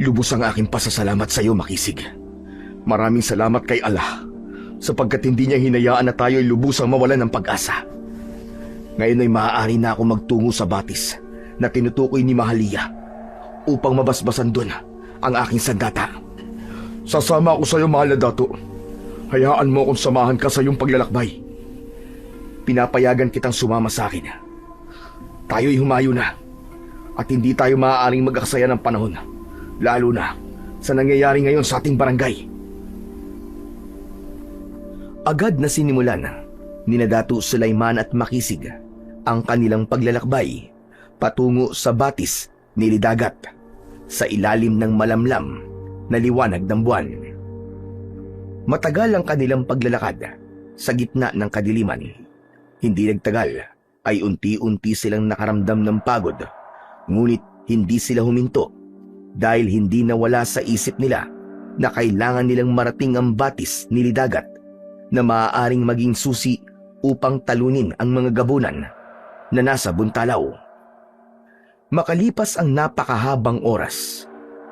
Speaker 2: Lubos ang aking pasasalamat sa iyo, Makisig. Maraming salamat kay Allah sapagkat hindi niya hinayaan na tayo ay lubusang mawalan ng pag-asa. Ngayon ay maaari na ako magtungo sa batis na tinutukoy ni Mahalia upang mabasbasan doon ang aking sandata. Sasama ako sa iyo, mahal na Dato. Hayaan mo akong samahan ka sa iyong paglalakbay.
Speaker 1: Pinapayagan kitang sumama sa akin. Tayo'y humayo na at hindi tayo maaaring mag-aksaya ng panahon, lalo na sa nangyayari ngayon sa ating barangay. Agad na sinimulan ni Dato Sulaiman at Makisig ang kanilang paglalakbay patungo sa batis ni Lidagat sa ilalim ng malamlam na liwanag ng buwan. Matagal ang kanilang paglalakad sa gitna ng kadiliman. Hindi nagtagal ay unti-unti silang nakaramdam ng pagod, ngunit hindi sila huminto dahil hindi nawala sa isip nila na kailangan nilang marating ang batis ni Lidagat na maaaring maging susi upang talunin ang mga gabunan na nasa buntalaw. Makalipas ang napakahabang oras,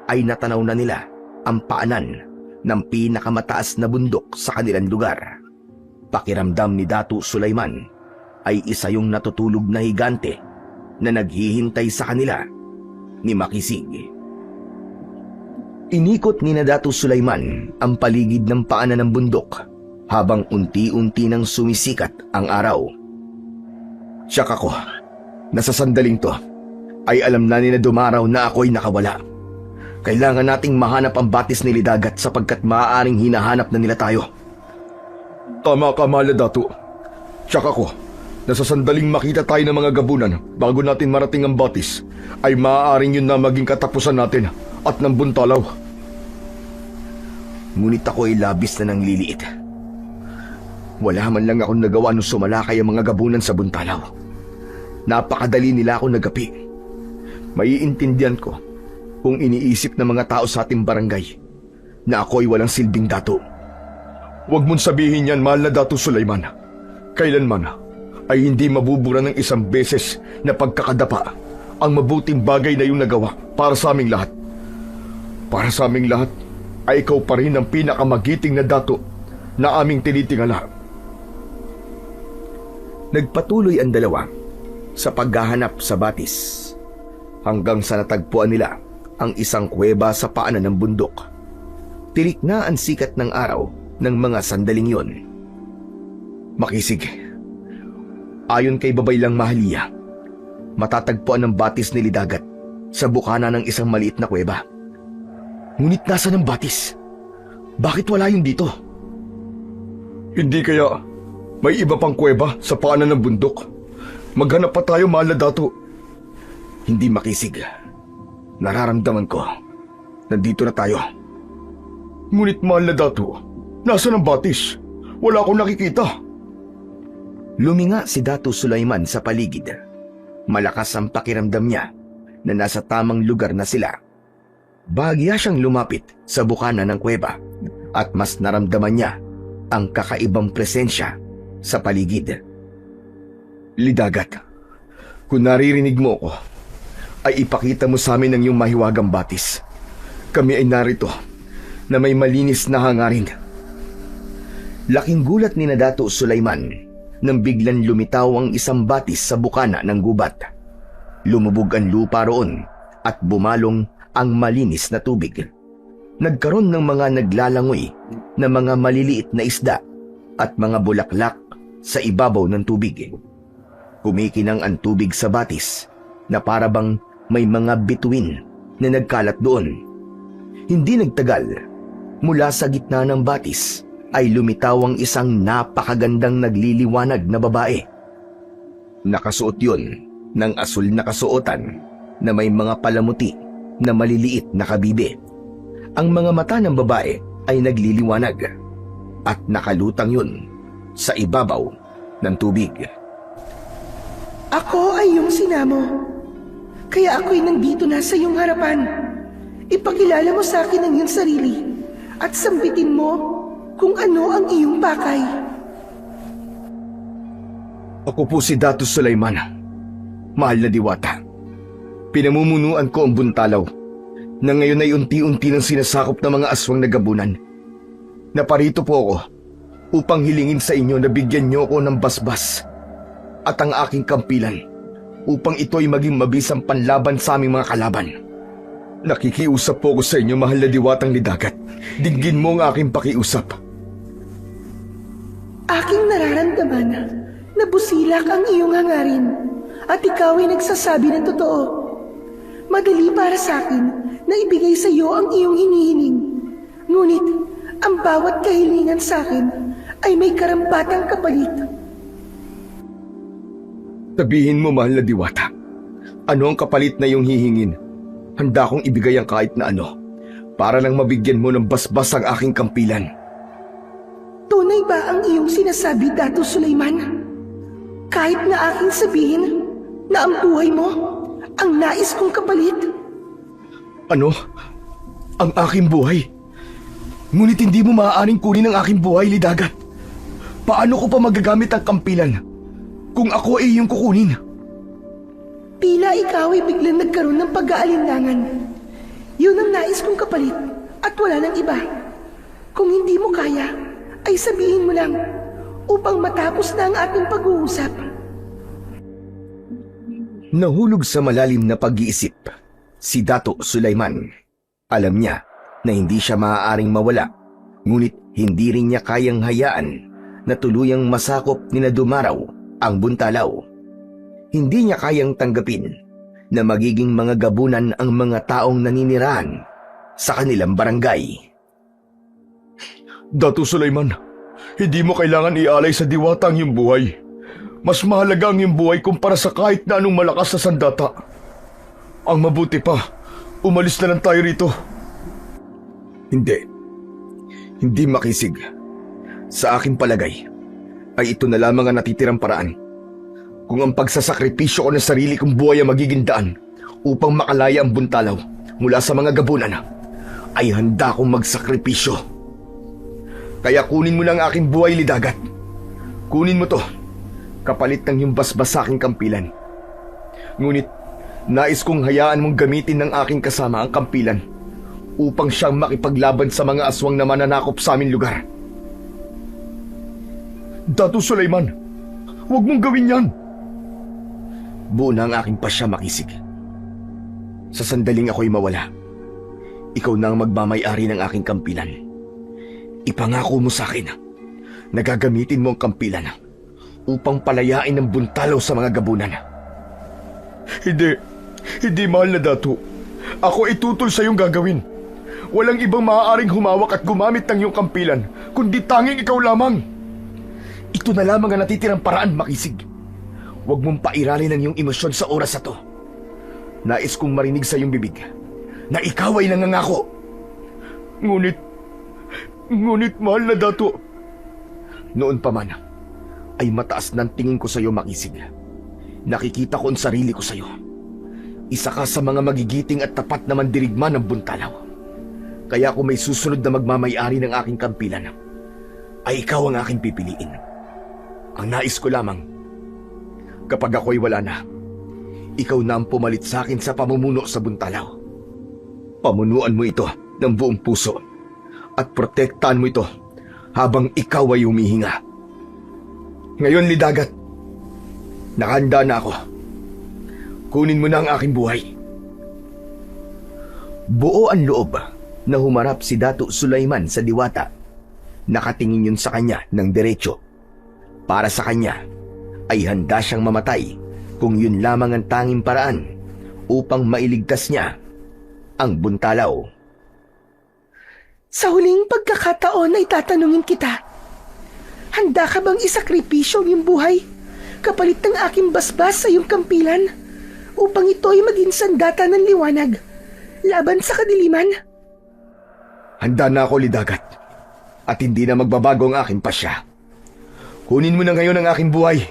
Speaker 1: ay natanaw na nila ang paanan ng pinakamataas na bundok sa kanilang lugar. Pakiramdam ni Datu Sulaiman ay isa yung natutulog na higante na naghihintay sa kanila ni Makisig. Inikot ni Datu Sulaiman ang paligid ng paanan ng bundok habang unti-unti nang sumisikat ang araw. Siyak ako na sa sandaling to ay alam na ni na Dumaraw na ako'y nakawala. Kailangan nating mahanap ang batis ni Lidagat sapagkat maaaring hinahanap na nila tayo.
Speaker 2: Tama ka, Mahal na Datu. Tiyak ako na sa sandaling makita tayo ng mga gabunan bago natin marating ang batis, ay maaaring yun na maging katapusan natin at ng buntalaw.
Speaker 1: Ngunit ako ay labis na nangliliit. Wala man lang akong nagawa nung sumalakay ang mga gabunan sa buntalaw. Napakadali nila ako nagapi. Maiintindihan ko kung iniisip ng mga tao sa ating barangay na ako ay walang silbing dato.
Speaker 2: Huwag mong sabihin yan, Mahal na Datu Sulaiman. Kailanman ay hindi mabubura ng isang beses na pagkakadapa ang mabuting bagay na yung nagawa para sa aming lahat. Para sa aming lahat ay ikaw pa rin ang pinakamagiting na dato na aming tinitingala.
Speaker 1: Nagpatuloy ang dalawa sa paghahanap sa batis hanggang sa natagpuan nila ang isang kuweba sa paanan ng bundok. Tirik na ang sikat ng araw ng mga sandaling yon. Makisig, ayon kay Babaylang Mahalia, matatagpuan ang batis ni Lidagat sa bukana ng isang maliit na kuweba. Ngunit nasa ng batis? Bakit wala yun dito?
Speaker 2: Hindi kaya may iba pang kuweba sa paanan ng bundok? Maghanap pa tayo, Mahal na Datu.
Speaker 1: Hindi, Makisig. Nararamdaman ko. Nandito na tayo.
Speaker 2: Ngunit, Mahal na Datu, nasaan ang batis? Wala akong nakikita.
Speaker 1: Luminga si Datu Sulaiman sa paligid. Malakas ang pakiramdam niya na nasa tamang lugar na sila. Bahagya siyang lumapit sa bukana ng kuweba at mas naramdaman niya ang kakaibang presensya sa paligid. Lidagat, kung naririnig mo ko, ay ipakita mo sa amin ang iyong mahiwagang batis. Kami ay narito na may malinis na hangarin. Laking gulat ni Datu Sulaiman nang biglang lumitaw ang isang batis sa bukana ng gubat. Lumubog ang lupa roon at bumalong ang malinis na tubig. Nagkaroon ng mga naglalangoy na mga maliliit na isda at mga bulaklak sa ibabaw ng tubig. Kumikinang ang tubig sa batis na parabang may mga bituin na nagkalat doon. Hindi nagtagal, mula sa gitna ng batis ay lumitaw ang isang napakagandang nagliliwanag na babae. Nakasuot yun ng asul na kasuotan na may mga palamuti na maliliit na kabibe. Ang mga mata ng babae ay nagliliwanag at nakalutang yun sa ibabaw ng tubig.
Speaker 5: Ako ay iyong sinamo, kaya ako'y nandito na sa iyong harapan. Ipakilala mo sa akin ang iyong sarili at sambitin mo kung ano ang iyong pakay.
Speaker 1: Ako po si Datu Sulaiman, mahal na diwata. Pinamumunuan ko ang buntalaw na ngayon ay unti-unti nang sinasakop ng mga aswang na gabunan. Naparito po ako upang hilingin sa inyo na bigyan niyo ako ng basbas at ang aking kampilan upang ito ay maging mabisang panlaban sa aming mga kalaban. Nakikiusap po ako sa inyo, mahal na diwatang Lidagat. Dinggin mo ang aking pakiusap.
Speaker 5: Aking nararamdaman na busilak ang iyong hangarin at ikaw ay nagsasabi ng totoo. Madali para sa akin na ibigay sa iyo ang iyong hinihiling. Ngunit ang bawat kahilingan sa akin ay may karampatang kapalit.
Speaker 1: Sabihin mo, mahal na diwata, ano ang kapalit na iyong hihingin? Handa kong ibigay ang kahit na ano para lang mabigyan mo ng basbas ang aking kampilan.
Speaker 5: Tunay ba ang iyong sinasabi, Datu Sulaiman? Kahit na aking sabihin na ang buhay mo ang nais kong kapalit?
Speaker 1: Ano? Ang aking buhay? Ngunit hindi mo maaaring kunin ang aking buhay, Lidagat.
Speaker 2: Paano ko pa magagamit ang kampilan kung ako ay iyong kukunin?
Speaker 5: Tila ikaw ay biglang nagkaroon ng pag-aalinlangan. Yun ang nais kong kapalit at wala nang iba. Kung hindi mo kaya, ay sabihin mo lang upang matapos na ang ating pag-uusap.
Speaker 1: Nahulog sa malalim na pag-iisip si Dato Sulaiman. Alam niya na hindi siya maaaring mawala, ngunit hindi rin niya kayang hayaan na tuluyang masakop ni na Dumaraw ang Buntalaw. Hindi niya kayang tanggapin na magiging mga gabunan ang mga taong naninirahan sa kanilang barangay.
Speaker 2: Dato Sulaiman, hindi mo kailangan ialay sa diwata ang iyong buhay. Mas mahalaga ang iyong buhay kumpara sa kahit na anong malakas na sandata. Ang mabuti pa, umalis na lang tayo rito.
Speaker 1: Hindi makisig. Sa aking palagay, ay ito na lamang ang natitirang paraan. Kung ang pagsasakripisyo ko ng sarili kong buhay ang magiging daan upang makalaya ang Buntalaw mula sa mga gabunan, ay handa akong magsakripisyo. Kaya kunin mo na ang aking buhay, Lidagat. Kunin mo to, kapalit ng iyong basbas sa aking kampilan. Ngunit, nais kong hayaan mong gamitin ng aking kasama ang kampilan upang siyang makipaglaban sa mga aswang na mananakop sa aming lugar.
Speaker 2: Dato Sulaiman, huwag mong gawin yan.
Speaker 1: Buo na ang aking pasya, Makisig. Sa sandaling ako'y mawala, ikaw na ang magmamay-ari ng aking kampilan. Ipangako mo sa akin na gagamitin mo ang kampilan upang palayain ang Buntalaw sa mga gabunan.
Speaker 2: Hindi mahal na Dato. Ako itutol sa iyong gagawin. Walang ibang maaaring humawak at gumamit ng iyong kampilan, kundi tanging ikaw lamang.
Speaker 1: Ito na lamang ang natitirang paraan, Makisig. Huwag mong pairalin ang iyong emosyon sa oras na to. Nais kong marinig sa iyong bibig na ikaw ay nangangako.
Speaker 2: Ngunit mahal na Dato.
Speaker 1: Noon pa man, ay mataas ng tingin ko sa iyo, Makisig. Nakikita ko ang sarili ko sa iyo. Isa ka sa mga magigiting at tapat na mandirigma ng Buntalaw. Kaya kung may susunod na magmamay-ari ng aking kampilan, ay ikaw ang aking pipiliin. Ang nais ko lamang, kapag ako'y wala na, ikaw na ang pumalit sa akin sa pamumuno sa Buntalaw. Pamunuan mo ito ng buong puso at protektahan mo ito habang ikaw ay humihinga. Ngayon, Lidagat, nakahanda na ako. Kunin mo na ang aking buhay. Buo ang loob na humarap si Dato Sulaiman sa diwata. Nakatingin yun sa kanya ng diretsyo. Para sa kanya, ay handa siyang mamatay kung yun lamang ang tanging paraan upang mailigtas niya ang Buntalaw.
Speaker 5: Sa huling pagkakataon ay tatanungin kita, handa ka bang isakripisyo ang iyong buhay kapalit ng aking basbas sa iyong kampilan upang ito ay maging sandata ng liwanag laban sa kadiliman?
Speaker 1: Handa na ako, Lidagat, at hindi na magbabago ang aking pasya. Kunin mo na ngayon ang aking buhay.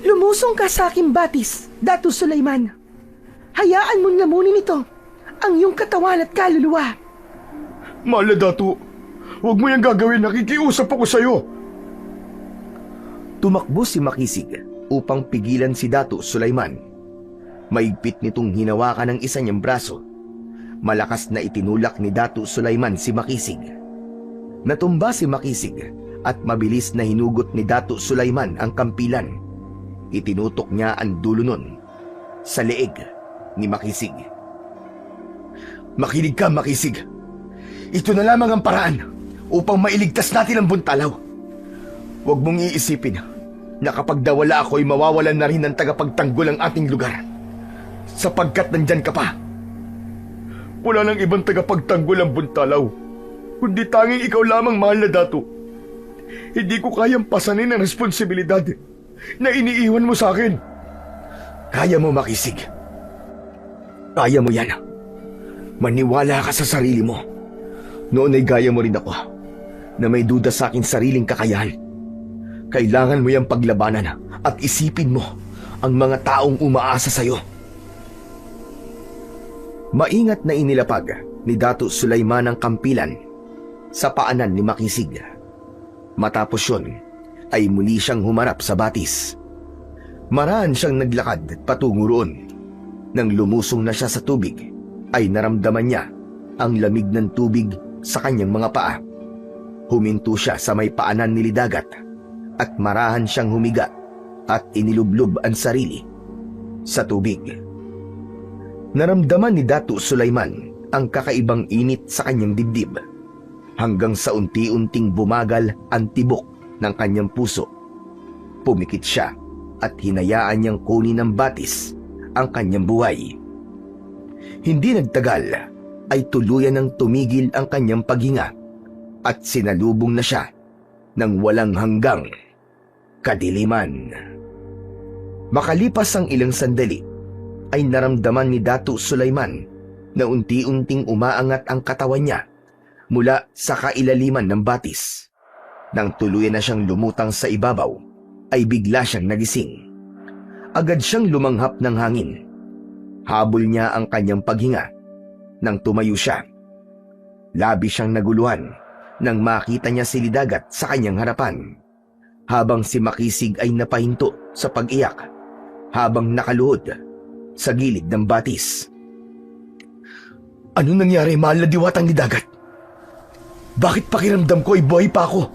Speaker 5: Lumusong ka sa aking batis, Dato Sulaiman. Hayaan mo lamunin ito ang iyong katawan at kaluluwa.
Speaker 2: Mahal na Dato, huwag mo yung gagawin. Nakikiusap ako sa iyo.
Speaker 1: Tumakbo si Makisig upang pigilan si Dato Sulaiman. Maigpit nitong hinawakan ng isa niyang braso. Malakas na itinulak ni Dato Sulaiman si Makisig. Natumba si Makisig at mabilis na hinugot ni Dato Sulaiman ang kampilan. Itinutok niya ang dulo nun sa leeg ni Makisig. Makinig ka, Makisig. Ito na lamang ang paraan upang mailigtas natin ang Buntalaw. Huwag mong iisipin na kapag nawala ako ay mawawalan na rin ng tagapagtanggol ang ating lugar, sapagkat nandyan ka pa.
Speaker 2: Wala nang ibang tagapagtanggol ang Buntalaw, kundi tanging ikaw lamang, mahal na Dato. Hindi ko kayang pasanin ang responsibilidad na iniiwan mo sa akin.
Speaker 1: Kaya mo, Makisig. Kaya mo yan. Maniwala ka sa sarili mo. Noon ay gaya mo rin ako na may duda sa aking sariling kakayahan. Kailangan mo yung paglabanan at isipin mo ang mga taong umaasa sa'yo. Maingat na inilapag ni Dato Sulaiman ang kampilan sa paanan ni Makisig. Matapos yun, ay muli siyang humarap sa batis. Maraan siyang naglakad patungo roon. Nang lumusong na siya sa tubig, ay naramdaman niya ang lamig ng tubig sa kanyang mga paa. Huminto siya sa may paanan ni Lidagat at marahan siyang humiga at inilublob ang sarili sa tubig. Naramdaman ni Datu Sulaiman ang kakaibang init sa kanyang dibdib hanggang sa unti-unting bumagal ang tibok ng kanyang puso. Pumikit siya at hinayaan niyang kunin ng batis ang kanyang buhay. Hindi nagtagal ay tuluyan ng tumigil ang kanyang paghinga at sinalubong na siya ng walang hanggang kadiliman. Makalipas ang ilang sandali, ay naramdaman ni Datu Sulaiman na unti-unting umaangat ang katawan niya mula sa kailaliman ng batis. Nang tuluyan na siyang lumutang sa ibabaw, ay bigla siyang nagising. Agad siyang lumanghap ng hangin. Habol niya ang kanyang paghinga. Nang tumayo siya, labis siyang naguluhan nang makita niya si Lidagat sa kanyang harapan, habang si Makisig ay napahinto sa pag-iyak habang nakaluhod sa gilid ng batis. Ano nangyari, mahal na diwatang Lidagat? Bakit pakiramdam ko ay buhay pa ako?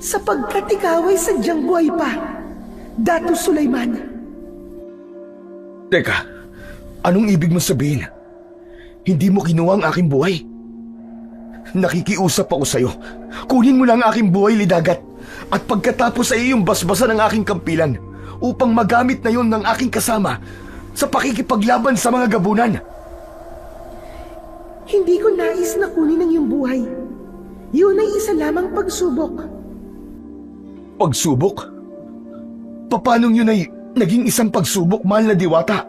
Speaker 5: Sapagkat ikaw ay sadyang buhay pa, Datu Sulaiman.
Speaker 1: Teka, anong ibig mong sabihin? Hindi mo kinuha ang aking buhay? Nakikiusap ako sa'yo. Kunin mo lang ang aking buhay, Lidagat. At pagkatapos ay iyong basbasan ng aking kampilan upang magamit na yon ng aking kasama sa pakikipaglaban sa mga gabunan.
Speaker 5: Hindi ko nais na kunin ang iyong buhay. Yun ay isa lamang pagsubok.
Speaker 1: Pagsubok? Paanong yun ay naging isang pagsubok, mahal na diwata?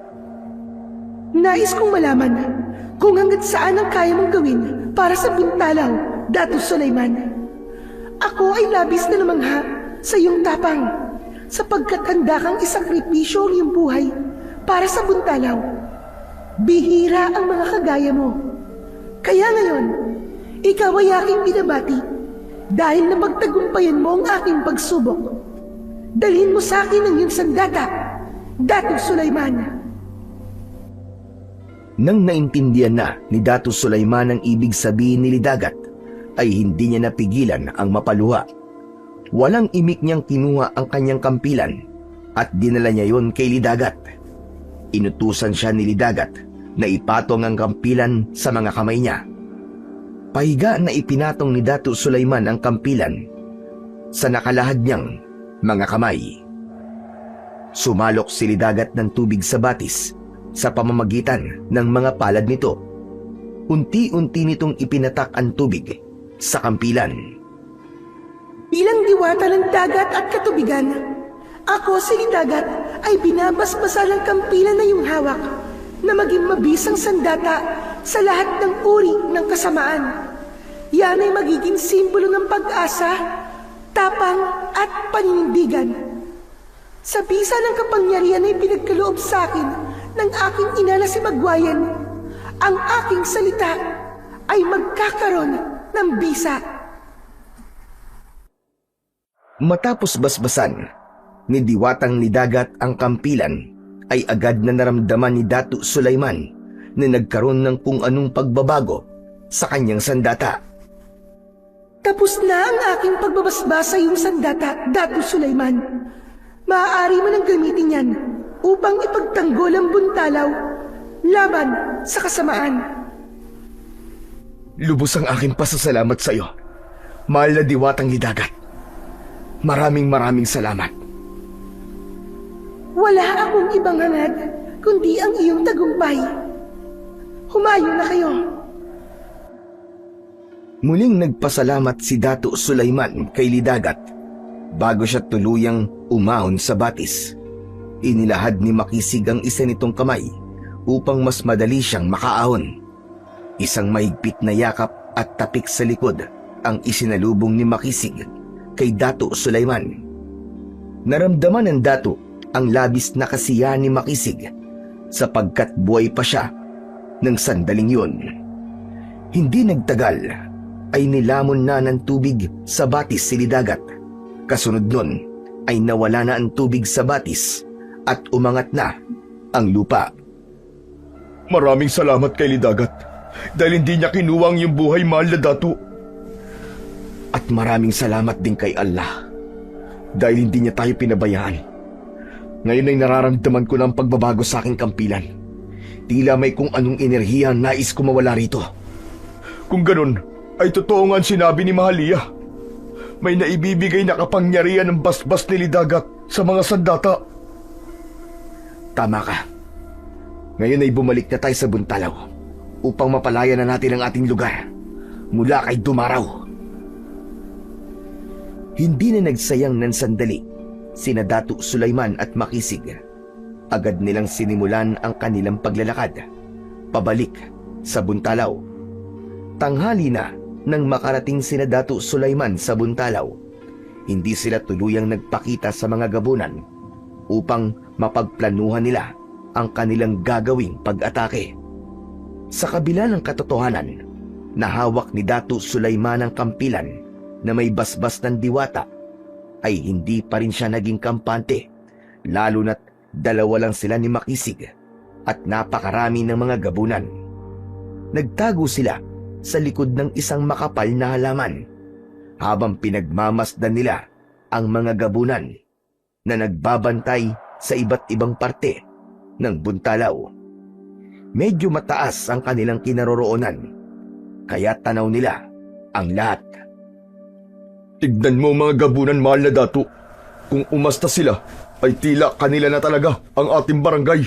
Speaker 5: Nais kong malaman kung hanggat saan ang kaya mong gawin para sa Buntalaw, Datu Sulaiman. Ako ay labis na namangha sa iyong tapang sapagkat handa kang isakripisyo ang iyong buhay para sa Buntalaw. Bihira ang mga kagaya mo. Kaya ngayon, ikaw ay aking binabati dahil napagtagumpayan mo ang aking pagsubok. Dalhin mo sa akin ang iyong sandata, Datu Sulaiman.
Speaker 1: Nang naintindihan na ni Datu Sulaiman ang ibig sabihin ni Lidagat, ay hindi niya napigilan ang mapaluha. Walang imik niyang kinuha ang kanyang kampilan at dinala niya yon kay Lidagat. Inutusan siya ni Lidagat na ipatong ang kampilan sa mga kamay niya. Pahiga na ipinatong ni Datu Sulaiman ang kampilan sa nakalahad niyang mga kamay. Sumalok si Lidagat ng tubig sa batis sa pamamagitan ng mga palad nito. Unti-unti nitong ipinatak ang tubig sa kampilan.
Speaker 5: Bilang diwata ng dagat at katubigan, ako si Lidagat ay binabasbasa ng kampilan na iyong hawak na maging mabisang sandata sa lahat ng uri ng kasamaan. Yan ay magiging simbolo ng pag-asa, tapang at paninindigan. Sa bisa ng kapangyarihan ay pinagkaloob sa akin ng aking ina na si Magwayan, ang aking salita ay magkakaroon ng bisa.
Speaker 1: Matapos basbasan ni Diwatang Lidagat ang kampilan, ay agad na naramdaman ni Datu Sulaiman na nagkaroon ng kung anong pagbabago sa kanyang sandata.
Speaker 5: Tapos na ang aking pagbabasbasa sa iyong sandata, Datu Sulaiman. Maaari mo nang gamitin yan upang ipagtanggol ang Buntalaw laban sa kasamaan.
Speaker 1: Lubos ang aking pasasalamat sa iyo, mahal na Diwatang Lidagat. Maraming salamat.
Speaker 5: Wala akong ibang hangad kundi ang iyong tagumpay. Humayo na kayo.
Speaker 1: Muling nagpasalamat si Datu Sulaiman kay Lidagat bago siya tuluyang umahon sa batis. Inilahad ni Makisig ang isa nitong kamay upang mas madali siyang makaahon. Isang mahigpit na yakap at tapik sa likod ang isinalubong ni Makisig kay Datu Sulaiman. Naramdaman ng Datu ang labis na kasiyahan ni Makisig sapagkat buhay pa siya ng sandaling yun. Hindi nagtagal ay nilamon na ng tubig sa batis si Lidagat. Kasunod nun ay nawala na ang tubig sa batis at umangat na ang lupa.
Speaker 2: Maraming salamat kay Lidagat dahil hindi niya kinuha ang iyong buhay, mahal na dato.
Speaker 1: At maraming salamat din kay Allah dahil hindi niya tayo pinabayaan. Ngayon ay nararamdaman ko na ang pagbabago sa aking kampilan. Tila may kung anong enerhiya nais ko mawala rito.
Speaker 2: Kung ganun, ay totoo nga ang sinabi ni Mahalia. May naibibigay na kapangyarihan ng basbas ni Lidagat sa mga sandata.
Speaker 1: Tama ka. Ngayon ay bumalik na tayo sa Buntalaw upang mapalaya na natin ang ating lugar mula kay Dumaraw. Hindi na nagsayang ng sandali sina Dato' Sulaiman at Makisig. Agad nilang sinimulan ang kanilang paglalakad pabalik sa Buntalaw. Tanghali na nang makarating sina Dato' Sulaiman sa Buntalaw. Hindi sila tuluyang nagpakita sa mga gabunan upang mapagplanuhan nila ang kanilang gagawing pag-atake. Sa kabila ng katotohanan na hawak ni Dato' Sulaiman ang kampilan na may basbas ng diwata, ay hindi pa rin siya naging kampante, lalo na't dalawa lang sila ni Makisig at napakarami ng mga gabunan. Nagtago sila sa likod ng isang makapal na halaman habang pinagmamasdan nila ang mga gabunan na nagbabantay sa iba't ibang parte ng Buntalaw. Medyo mataas ang kanilang kinaroroonan, kaya tanaw nila ang lahat.
Speaker 2: Tignan mo mga gabunan, mahal na dato. Kung umasta sila, ay tila kanila na talaga ang ating barangay.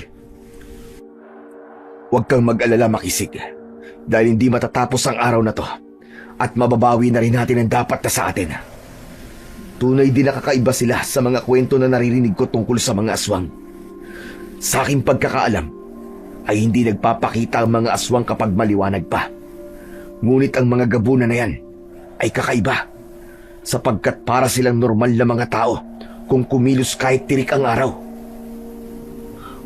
Speaker 1: Huwag kang mag-alala, Makisig, dahil hindi matatapos ang araw na to at mababawi na rin natin ang dapat na sa atin. Tunay din nakakaiba sila sa mga kwento na naririnig ko tungkol sa mga aswang. Sa aking pagkakaalam, ay hindi nagpapakita ang mga aswang kapag maliwanag pa. Ngunit ang mga gabunan na yan ay kakaiba, sapagkat para silang normal na mga tao kung kumilos kahit tirik ang araw.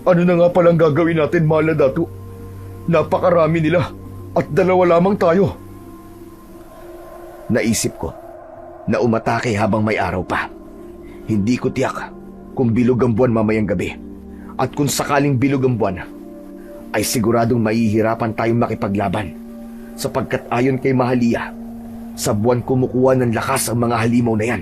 Speaker 2: Ano na nga palang gagawin natin, mahal na dato? Napakarami nila at dalawa lamang tayo.
Speaker 1: Naisip ko na umatake habang may araw pa. Hindi ko tiyak kung bilog ang buwan mamayang gabi. At kung sakaling bilog ang buwan, ay siguradong mahihirapan tayong makipaglaban, sapagkat ayon kay Mahalia, sa buwan kumukuha ng lakas ang mga halimaw na yan.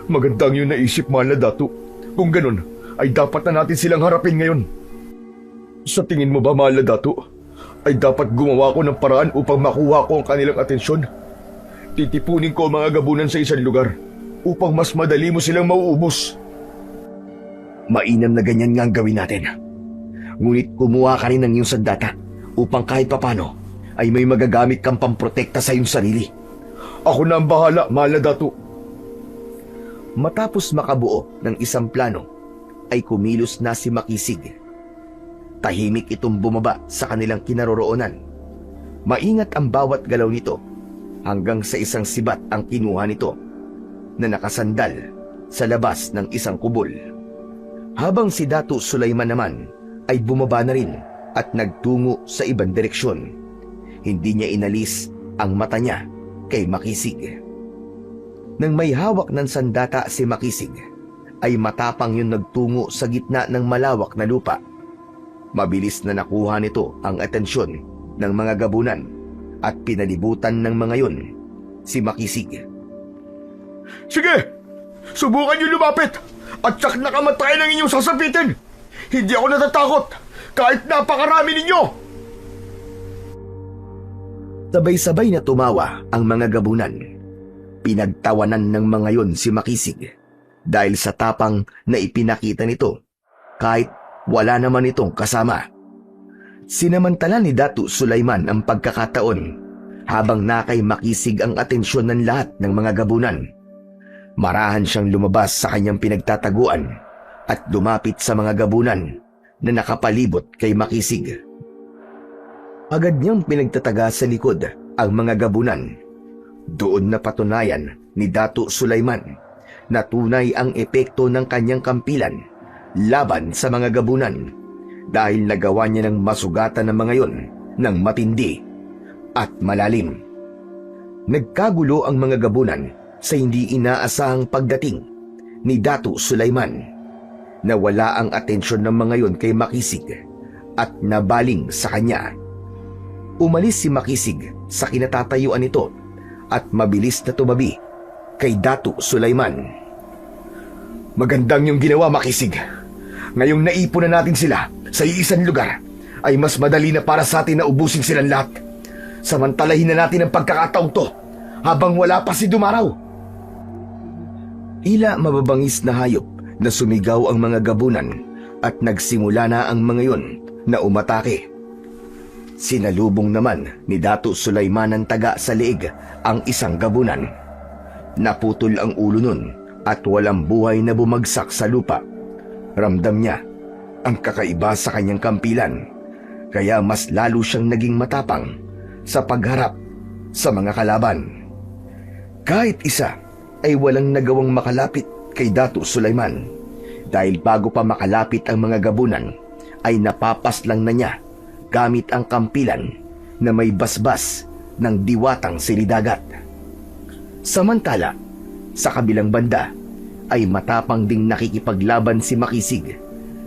Speaker 2: Magandang yun naisip, mahal na dato. Kung ganun, ay dapat na natin silang harapin ngayon. Sa tingin mo ba, mahal na dato, ay dapat gumawa ko ng paraan upang makuha ko ang kanilang atensyon? Titipunin ko ang mga gabunan sa isang lugar upang mas madali mo silang mauubos.
Speaker 1: Mainam na ganyan nga ang gawin natin. Ngunit kumuha ka rin ng iyong sandata upang kahit papano ay may magagamit kang pamprotekta sa iyong sarili.
Speaker 2: Ako na ang bahala, mahal na dato.
Speaker 1: Matapos makabuo ng isang plano, ay kumilos na si Makisig. Tahimik itong bumaba sa kanilang kinaroroonan. Maingat ang bawat galaw nito hanggang sa isang sibat ang kinuha nito na nakasandal sa labas ng isang kubol. Habang si Dato' Sulaiman naman ay bumaba na rin at nagtungo sa ibang direksyon. Hindi niya inalis ang mata niya kay Makisig. Nang may hawak ng sandata si Makisig, ay matapang yung nagtungo sa gitna ng malawak na lupa. Mabilis na nakuha nito ang atensyon ng mga gabunan at pinalibutan ng mga yun si Makisig.
Speaker 2: Sige! Subukan niyo lumapit! At tsak na kamatayan ang inyong sasapitin! Hindi ako natatakot kahit napakarami ninyo!
Speaker 1: Sabay-sabay na tumawa ang mga gabunan. Pinagtawanan ng mga yon si Makisig dahil sa tapang na ipinakita nito kahit wala naman itong kasama. Sinamantala ni Dato' Sulaiman ang pagkakataon habang nakay Makisig ang atensyon ng lahat ng mga gabunan. Marahan siyang lumabas sa kanyang pinagtataguan at lumapit sa mga gabunan na nakapalibot kay Makisig. Agad niyang pinagtataga sa likod ang mga gabunan. Doon na patunayan ni Dato' Sulaiman na tunay ang epekto ng kanyang kampilan laban sa mga gabunan dahil nagawa niya ng masugatan ng mga yon ng matindi. at malalim. Nagkagulo ang mga gabunan sa hindi inaasahang pagdating ni Datu Sulaiman. Nawala ang atensyon ng mga yon kay Makisig at nabaling sa kanya. Umalis si Makisig sa kinatatayuan nito at mabilis na tumabi kay Datu Sulaiman. Magandang yung ginawa, Makisig. Ngayong naipon na natin sila sa iisang lugar, ay mas madali na para sa atin na ubusin silang lahat. Samantalahin na natin ang pagkakataong to habang wala pa si Dumaraw. Tila mababangis na hayop na sumigaw ang mga gabunan at nagsimula na ang mga yon na umatake. Sinalubong naman ni Datu Sulaiman ng taga sa leeg ang isang gabunan. Naputol ang ulo nun at walang buhay na bumagsak sa lupa. Ramdam niya ang kakaiba sa kanyang kampilan, kaya mas lalo siyang naging matapang sa pagharap sa mga kalaban. Kahit isa ay walang nagawang makalapit kay Datu Sulaiman dahil bago pa makalapit ang mga gabunan ay napapaslang na niya gamit ang kampilan na may basbas ng diwatang silidagat. Samantala, sa kabilang banda ay matapang ding nakikipaglaban si Makisig.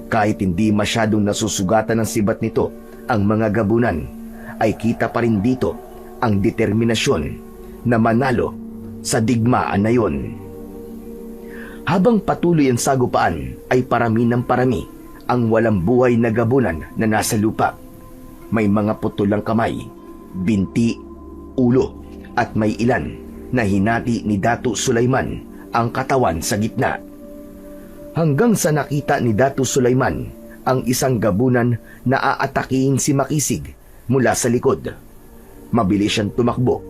Speaker 1: Kahit hindi masyadong nasusugatan ng sibat nito ang mga gabunan, ay kita pa rin dito ang determinasyon na manalo sa digmaan na yon. Habang patuloy ang sagupaan ay parami ng parami ang walang buhay na gabunan na nasa lupa. May mga putulang kamay, binti, ulo at may ilan na hinati ni Datu Sulaiman ang katawan sa gitna. Hanggang sa nakita ni Datu Sulaiman ang isang gabunan na aatakihin si Makisig mula sa likod. Mabilis siyang tumakbo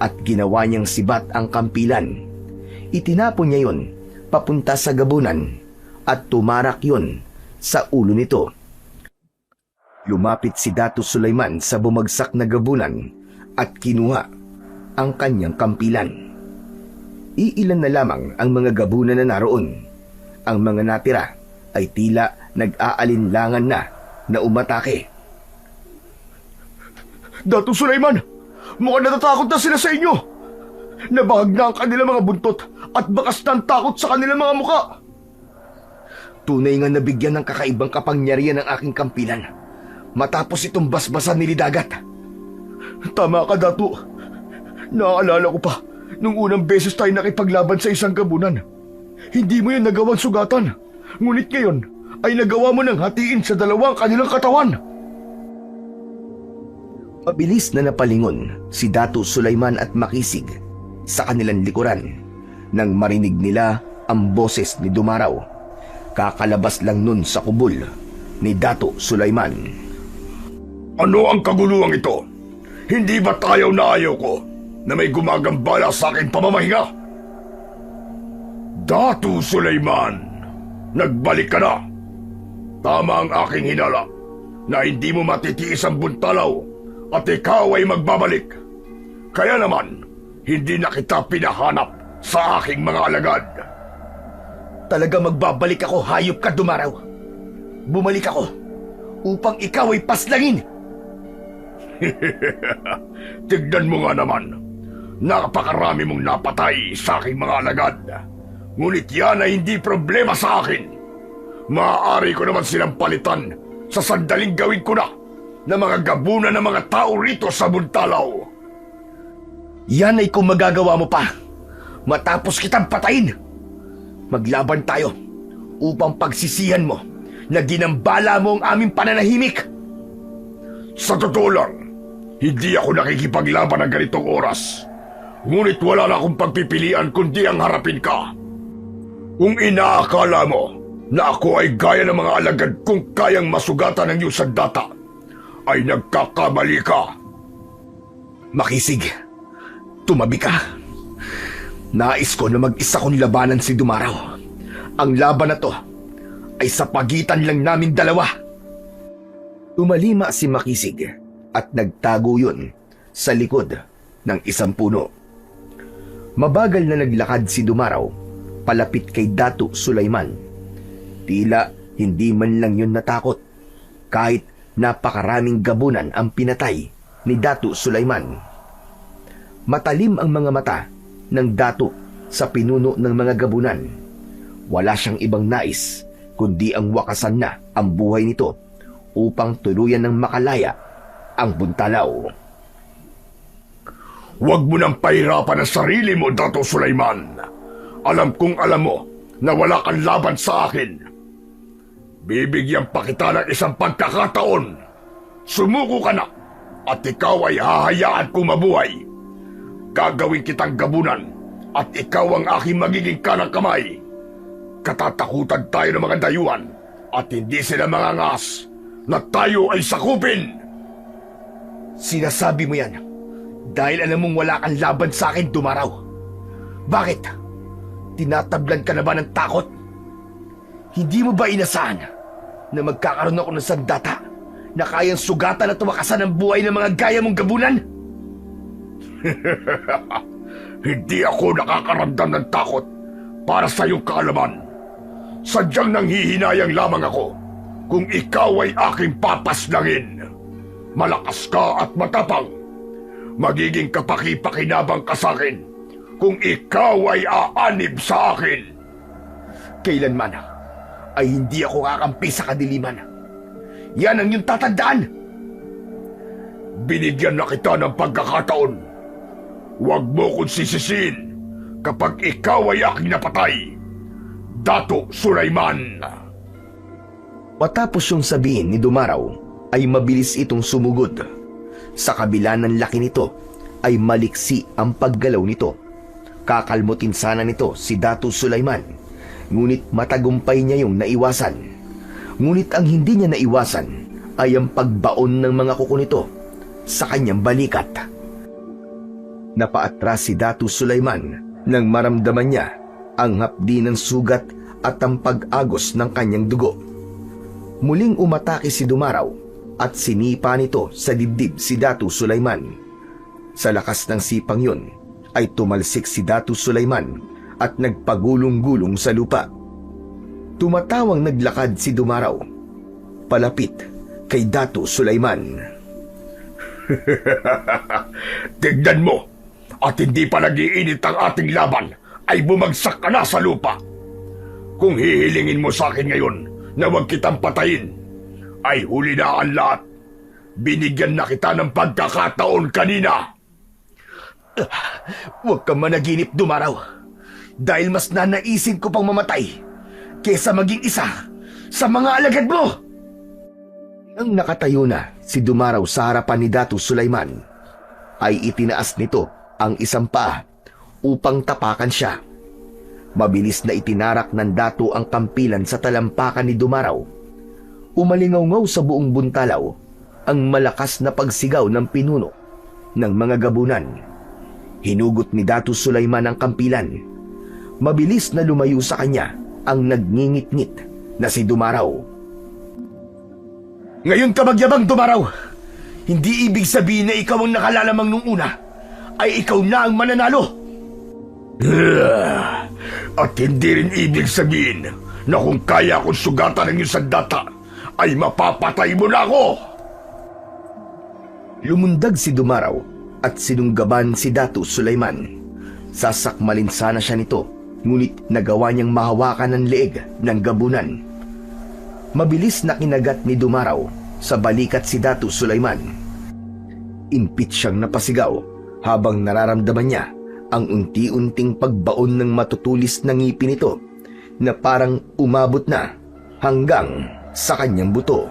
Speaker 1: at ginawa niyang sibat ang kampilan. Itinapon niya yon papunta sa gabunan at tumarak yon sa ulo nito. Lumapit si Datu Sulaiman sa bumagsak na gabunan at kinuha ang kanyang kampilan. Iilan na lamang ang mga gabunan na naroon. Ang mga natira ay tila nag-aalinlangan na umatake.
Speaker 2: Datu Sulaiman, mukhang natatakot na sila sa inyo. Nabahag na ang kanilang mga buntot at bakas na ang takot sa kanilang mga muka.
Speaker 1: Tunay nga nabigyan ng kakaibang kapangyarihan ng aking kampilan matapos itong basbasan ni Lidagat.
Speaker 2: Tama ka, Datu. Naaalala ko pa nung unang beses tayo nakipaglaban sa isang gabunan. Hindi mo yun nagawang sugatan. Ngunit ngayon ay nagawa mo ng hatiin sa dalawang kanilang katawan.
Speaker 1: Mabilis na napalingon si Datu Sulaiman at Makisig sa kanilang likuran nang marinig nila ang boses ni Dumaraw. Kakalabas lang nun sa kubol ni Datu Sulaiman.
Speaker 4: Ano ang kaguluhan ito? Hindi ba tayo na ayaw ko na may gumagambala sa aking pamamahinga? Datu Sulaiman, nagbalik ka na. Tama ang aking hinala na hindi mo matitiis ang buntalaw at ikaw ay magbabalik. Kaya naman, hindi na kita pinahanap sa aking mga alagad.
Speaker 1: Talaga magbabalik ako, hayop ka, Dumaraw. Bumalik ako upang ikaw ay paslangin.
Speaker 4: Tignan mo nga naman, napakarami mong napatay sa aking mga alagad. Ngunit yan ay hindi problema sa akin. Maaari ko naman silang palitan sa sandaling gawin ko na mga gabunan ng mga tao rito sa Buntalaw.
Speaker 1: Yan ay kung magagawa mo pa matapos kitang patayin. Maglaban tayo upang pagsisihan mo na ginambala mo ang aming pananahimik.
Speaker 4: Sa totoo lang, hindi ako nakikipaglaban ng ganitong oras. Ngunit wala na akong pagpipilian kundi ang harapin ka. Kung inaakala mo na ako ay gaya ng mga alagad kung kayang masugatan ng iyong sandata, ay nagkakamali ka.
Speaker 1: Makisig, tumabi ka. Nais ko na mag-isa kong labanan si Dumaraw. Ang laban na to ay sa pagitan lang namin dalawa. Tumalima si Makisig at nagtago yun sa likod ng isang puno. Mabagal na naglakad si Dumaraw palapit kay Datu Sulaiman. Tila hindi man lang yun natakot kahit napakaraming gabunan ang pinatay ni Datu Sulaiman. Matalim ang mga mata ng Datu sa pinuno ng mga gabunan. Wala siyang ibang nais kundi ang wakasan na ang buhay nito upang tuluyan ng makalaya ang buntalaw.
Speaker 4: Huwag mo nang pahirapan ang sarili mo, Dato Sulaiman. Alam kong alam mo na wala kang laban sa akin. Bibigyan pa kita ng isang pagkakataon. Sumuko ka na at ikaw ay hahayaan kong mabuhay. Gagawin kitang gabunan at ikaw ang aking magiging kanang kamay. Katatakutan tayo ng mga dayuhan at hindi sila mangangas na tayo ay sakupin.
Speaker 1: Sinasabi mo yan dahil alam mong wala kang laban sa akin, Dumaraw. Bakit? Tinatablan ka na ba ng takot? Hindi mo ba inasahan na magkakaroon ako ng sandata na kayang sugatan at tuwakasan ang buhay ng mga gaya mong gabunan?
Speaker 4: Hindi ako nakakaramdam ng takot para sa iyong kaalaman. Sadyang nanghihinayang lamang ako kung ikaw ay aking papaslangin. Malakas ka at matapang. Magiging kapaki-pakinabang ka sa akin kung ikaw ay aanib sa akin.
Speaker 1: Kailanman ay hindi ako kakampi sa kadiliman. Yan ang iyong tatandaan.
Speaker 4: Binigyan na kita ng pagkakataon. Huwag mo kong sisisiin kapag ikaw ay aking napatay. Dato Sulaiman.
Speaker 1: Matapos yung sabihin ni Dumaraw, ay mabilis itong sumugod. Sa kabila ng laki nito, ay maliksi ang paggalaw nito. Kakalmutin sana nito si Dato Sulaiman, ngunit matagumpay niya yung naiwasan. Ngunit ang hindi niya naiwasan ay ang pagbaon ng mga kuko nito sa kanyang balikat. Napaatras si Dato Sulaiman nang maramdaman niya ang hapdi ng sugat at ang pag-agos ng kanyang dugo. Muling umatake si Dumaraw at sinipa nito sa dibdib si Dato Sulaiman. Sa lakas ng sipang yun ay tumalsik si Dato Sulaiman at nagpagulong-gulong sa lupa. Tumatawang naglakad si Dumaraw palapit kay Dato Sulaiman.
Speaker 4: Tignan mo, at hindi pa nag-iinit ang ating laban ay bumagsak ka na sa lupa. Kung hihilingin mo sa akin ngayon na huwag kitang patayin, ay huli na ang lahat. Binigyan na kita ng pagkakataon kanina.
Speaker 1: Huwag kang managinip, Dumaraw, dahil mas nanaisin ko pang mamatay kesa maging isa sa mga alagad mo. Nang nakatayo na si Dumaraw sa harapan ni Dato Sulaiman, ay itinaas nito ang isang paa upang tapakan siya. Mabilis na itinarak ng Dato ang kampilan sa talampakan ni Dumaraw. Umalingaw-ngaw sa buong buntalaw ang malakas na pagsigaw ng pinuno ng mga gabunan. Hinugot ni Dato Sulaiman ang kampilan. Mabilis na lumayo sa kanya ang nagngingit-ngit na si Dumaraw. Ngayon ka magyabang, Dumaraw! Hindi ibig sabihin na ikaw ang nakalalamang nung una ay ikaw na ang mananalo.
Speaker 4: At hindi rin ibig sabihin na kung kaya akong sugatan ng iyong sandata ay mapapatay mo na ako.
Speaker 1: Lumundag si Dumaraw at sinunggaban si Dato Sulaiman. Sasakmalin sana siya nito, ngunit nagawa niyang mahawakan ang leeg ng gabunan. Mabilis na kinagat ni Dumaraw sa balikat si Dato Sulaiman. Impit siyang napasigaw habang nararamdaman niya ang unti-unting pagbaon ng matutulis na ngipin nito na parang umabot na hanggang sa kanyang buto.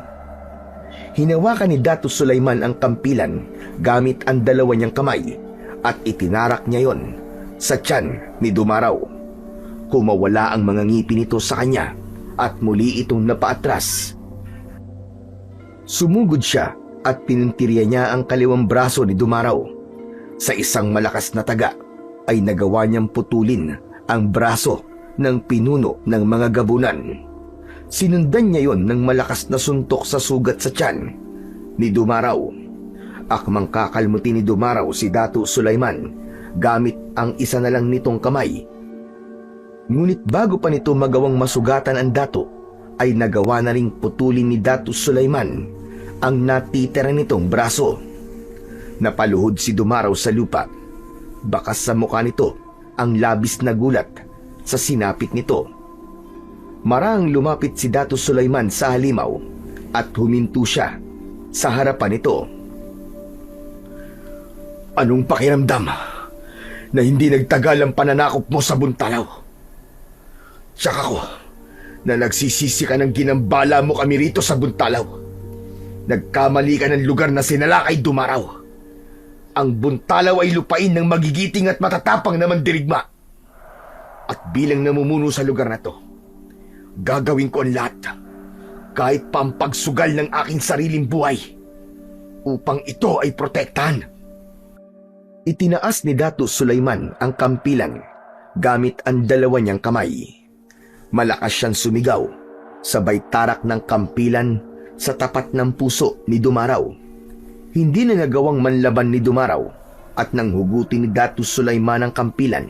Speaker 1: Hinawakan ni Dato Sulaiman ang kampilan gamit ang dalawa niyang kamay at itinarak niya yon sa tiyan ni Dumaraw. Kumawala ang mga ngipin nito sa kanya at muli itong napaatras. Sumugod siya at pinuntirya niya ang kaliwang braso ni Dumaraw. Sa isang malakas na taga ay nagawa niyang putulin ang braso ng pinuno ng mga gabunan. Sinundan niya yon ng malakas na suntok sa sugat sa tiyan ni Dumaraw. Akmang kakalmutin ni Dumaraw si Dato Sulaiman gamit ang isa na lang nitong kamay. Ngunit bago pa nito magawang masugatan ang Dato, ay nagawa na ring putulin ni Dato Sulaiman ang natitira nitong braso. Napaluhod si Dumaraw sa lupa. Bakas sa mukha nito ang labis na gulat sa sinapit nito. Marang lumapit si Dato Sulaiman sa halimaw at huminto siya sa harapan nito.
Speaker 4: Anong pakiramdam na hindi nagtagal ang pananakop mo sa Buntalaw? Tsaka ko na nagsisisi ka ng ginambala mo kami rito sa Buntalaw. Nagkamali ka ng lugar na sinalakay, Dumaraw. Ang Buntalaw ay lupain ng magigiting at matatapang na mandirigma. At bilang namumuno sa lugar na to, gagawin ko ang lahat, kahit pa ang pagsugal ng aking sariling buhay, upang ito ay protektahan.
Speaker 1: Itinaas ni Dato Sulaiman ang kampilan gamit ang dalawa niyang kamay. Malakas siyang sumigaw, sabay tarak ng kampilan sa tapat ng puso ni Dumaraw. Hindi na nagawang manlaban ni Dumaraw at nang hugutin ni Dato Sulaiman ang kampilan,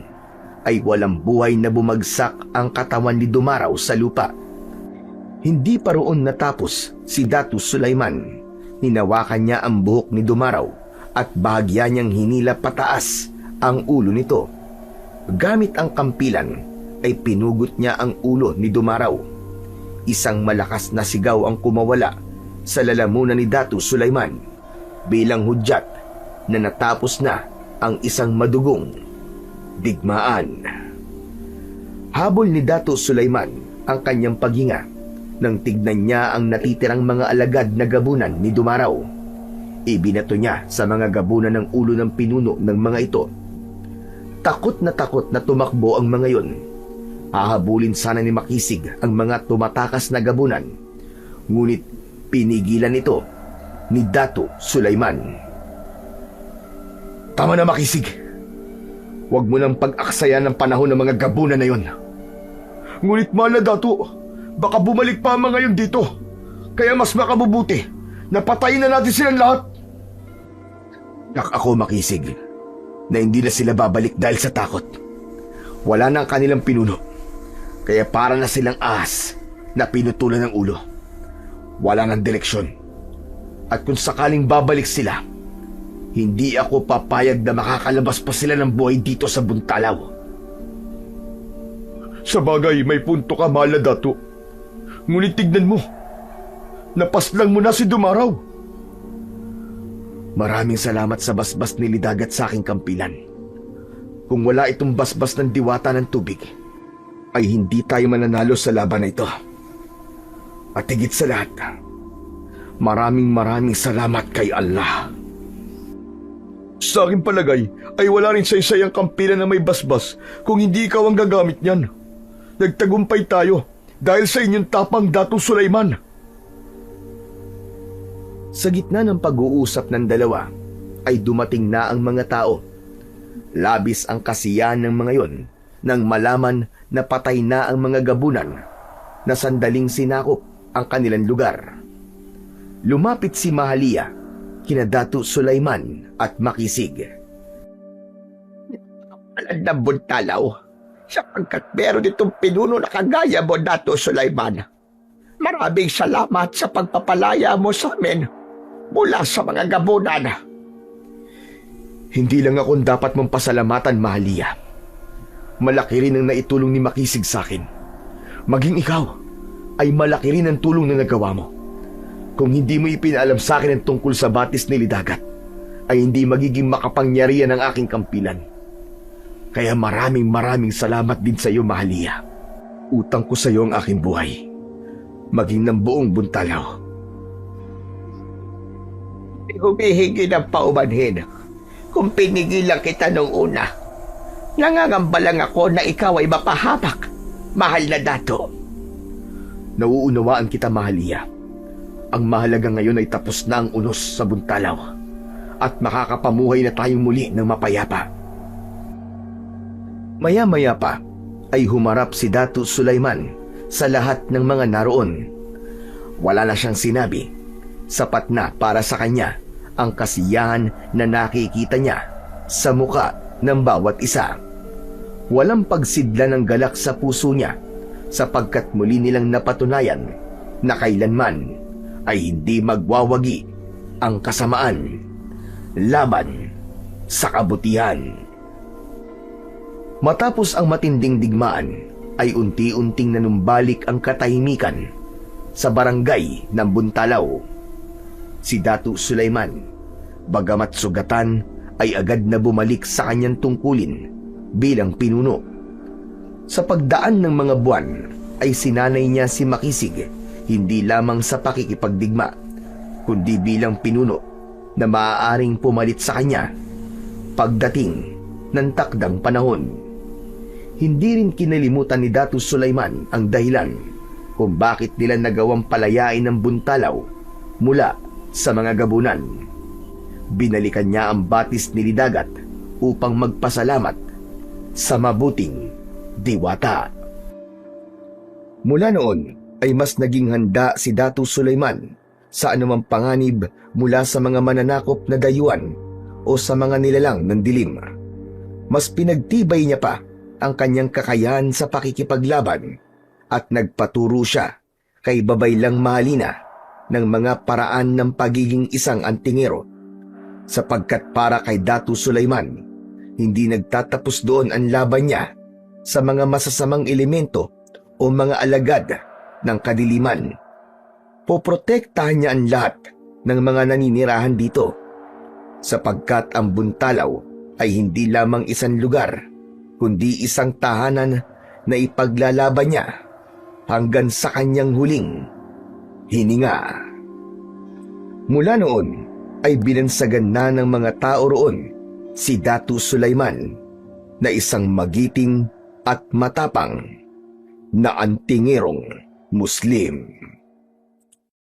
Speaker 1: ay walang buhay na bumagsak ang katawan ni Dumaraw sa lupa. Hindi pa roon natapos si Dato Sulaiman. Hinawakan niya ang buhok ni Dumaraw at bahagya niyang hinila pataas ang ulo nito. Gamit ang kampilan ay pinugot niya ang ulo ni Dumaraw. Isang malakas na sigaw ang kumawala sa lalamunan ni Dato Sulaiman bilang hudyat na natapos na ang isang madugong digmaan. Habol ni Dato Sulaiman ang kanyang paghinga nang tignan niya ang natitirang mga alagad na gabunan ni Dumaraw. Ibinato niya sa mga gabunan ng ulo ng pinuno ng mga ito. Takot na tumakbo ang mga yon. Hahabulin sana ni Makisig ang mga tumatakas na gabunan, ngunit pinigilan ito ni Dato Sulaiman.
Speaker 4: Tama na, Makisig. Huwag mo nang pag-aksayan ng panahon ng mga gabunan na yon. Ngunit mahal na, Dato, baka bumalik pa ang mga yon dito. Kaya mas makabubuti na patayin na natin silang lahat.
Speaker 1: Yak ako, Makisig, na hindi na sila babalik dahil sa takot. Wala na ang kanilang pinuno, kaya para na silang ahas na pinutulan ng ulo. Wala ng direksyon. At kung sakaling babalik sila, hindi ako papayag na makakalabas pa sila ng buhay dito sa Buntalaw.
Speaker 4: Sa bagay, may punto ka, mahal na, Dato. Ngunit tignan mo, napaslang mo na si Dumaraw.
Speaker 1: Maraming salamat sa basbas ni Lidagat sa aking kampilan. Kung wala itong basbas ng diwata ng tubig, ay hindi tayo mananalo sa laban na ito. At higit sa lahat, maraming salamat kay Allah.
Speaker 4: Sa aking palagay, ay wala rin sa ang kampilan na may basbas kung hindi ikaw ang gagamit niyan. Nagtagumpay tayo dahil sa inyong tapang, Dato Sulaiman.
Speaker 1: Sa gitna ng pag-uusap ng dalawa, ay dumating na ang mga tao. Labis ang kasiyahan ng mga yon nang malaman na patay na ang mga gabunan na sandaling sinakop ang kanilang lugar. Lumapit si Mahalia kina Dato Sulaiman at Makisig.
Speaker 3: Alam na, Buntalaw, sapagkat meron itong pinuno na kagaya mo, Dato Sulaiman. Maraming salamat sa pagpapalaya mo sa amin mula sa mga gabunan.
Speaker 1: Hindi lang ako dapat mong pasalamatan, Mahalia. Malaki rin ang naitulong ni Makisig sa akin. Maging ikaw ay malaki rin ang tulong na nagawa mo. Kung hindi mo ipinaalam sa akin ang tungkol sa batis ni Lidagat, ay hindi magiging makapangyarihan ang aking kampilan. Kaya maraming salamat din sa iyo, Mahalia. Utang ko sa iyo ang aking buhay, maging ng buong Buntalaw.
Speaker 3: Humihingi ng paumanhin. Kung pinigilan kita nung una, nangangamba lang ako na ikaw ay mapahamak, mahal na Dato.
Speaker 1: Nauunawaan kita, Mahalia. Ang mahalaga ngayon ay tapos na ang unos sa Buntalaw at makakapamuhay na tayong muli ng mapayapa. Maya-maya pa ay humarap si Dato Sulaiman sa lahat ng mga naroon. Wala na siyang sinabi. Sapat na para sa kanya ang kasiyahan na nakikita niya sa muka ng bawat isa. Walang pagsidla ng galak sa puso niya sapagkat muli nilang napatunayan na kailanman ay hindi magwawagi ang kasamaan. laban sa kabutihan. Matapos ang matinding digmaan, ay unti-unting nanumbalik ang katahimikan sa barangay ng Buntalaw. Si Datu Sulaiman, bagamat sugatan, ay agad na bumalik sa kanyang tungkulin bilang pinuno. Sa pagdaan ng mga buwan, ay sinanay niya si Makisig hindi lamang sa pakikipagdigma, kundi bilang pinuno na maaaring pumalit sa kanya pagdating ng takdang panahon. Hindi rin kinalimutan ni Datu Sulaiman ang dahilan kung bakit nila nagawang palayain ng Buntalaw mula sa mga gabunan. Binalikan niya ang batis ni Lidagat upang magpasalamat sa mabuting diwata. Mula noon ay mas naging handa si Datu Sulaiman sa anumang panganib mula sa mga mananakop na dayuhan o sa mga nilalang ng dilim. Mas pinagtibay niya pa ang kanyang kakayahan sa pakikipaglaban at nagpaturo siya kay Babaylang Mahalina ng mga paraan ng pagiging isang antingero, sapagkat para kay Datu Sulaiman, hindi nagtatapos doon ang laban niya sa mga masasamang elemento o mga alagad ng kadiliman. Poprotektahan niya ang lahat ng mga naninirahan dito, sapagkat ang Buntalaw ay hindi lamang isang lugar, kundi isang tahanan na ipaglalaban niya hanggang sa kanyang huling hininga. Mula noon ay binansagan na ng mga tao roon si Datu Sulaiman na isang magiting at matapang na antingerong Muslim.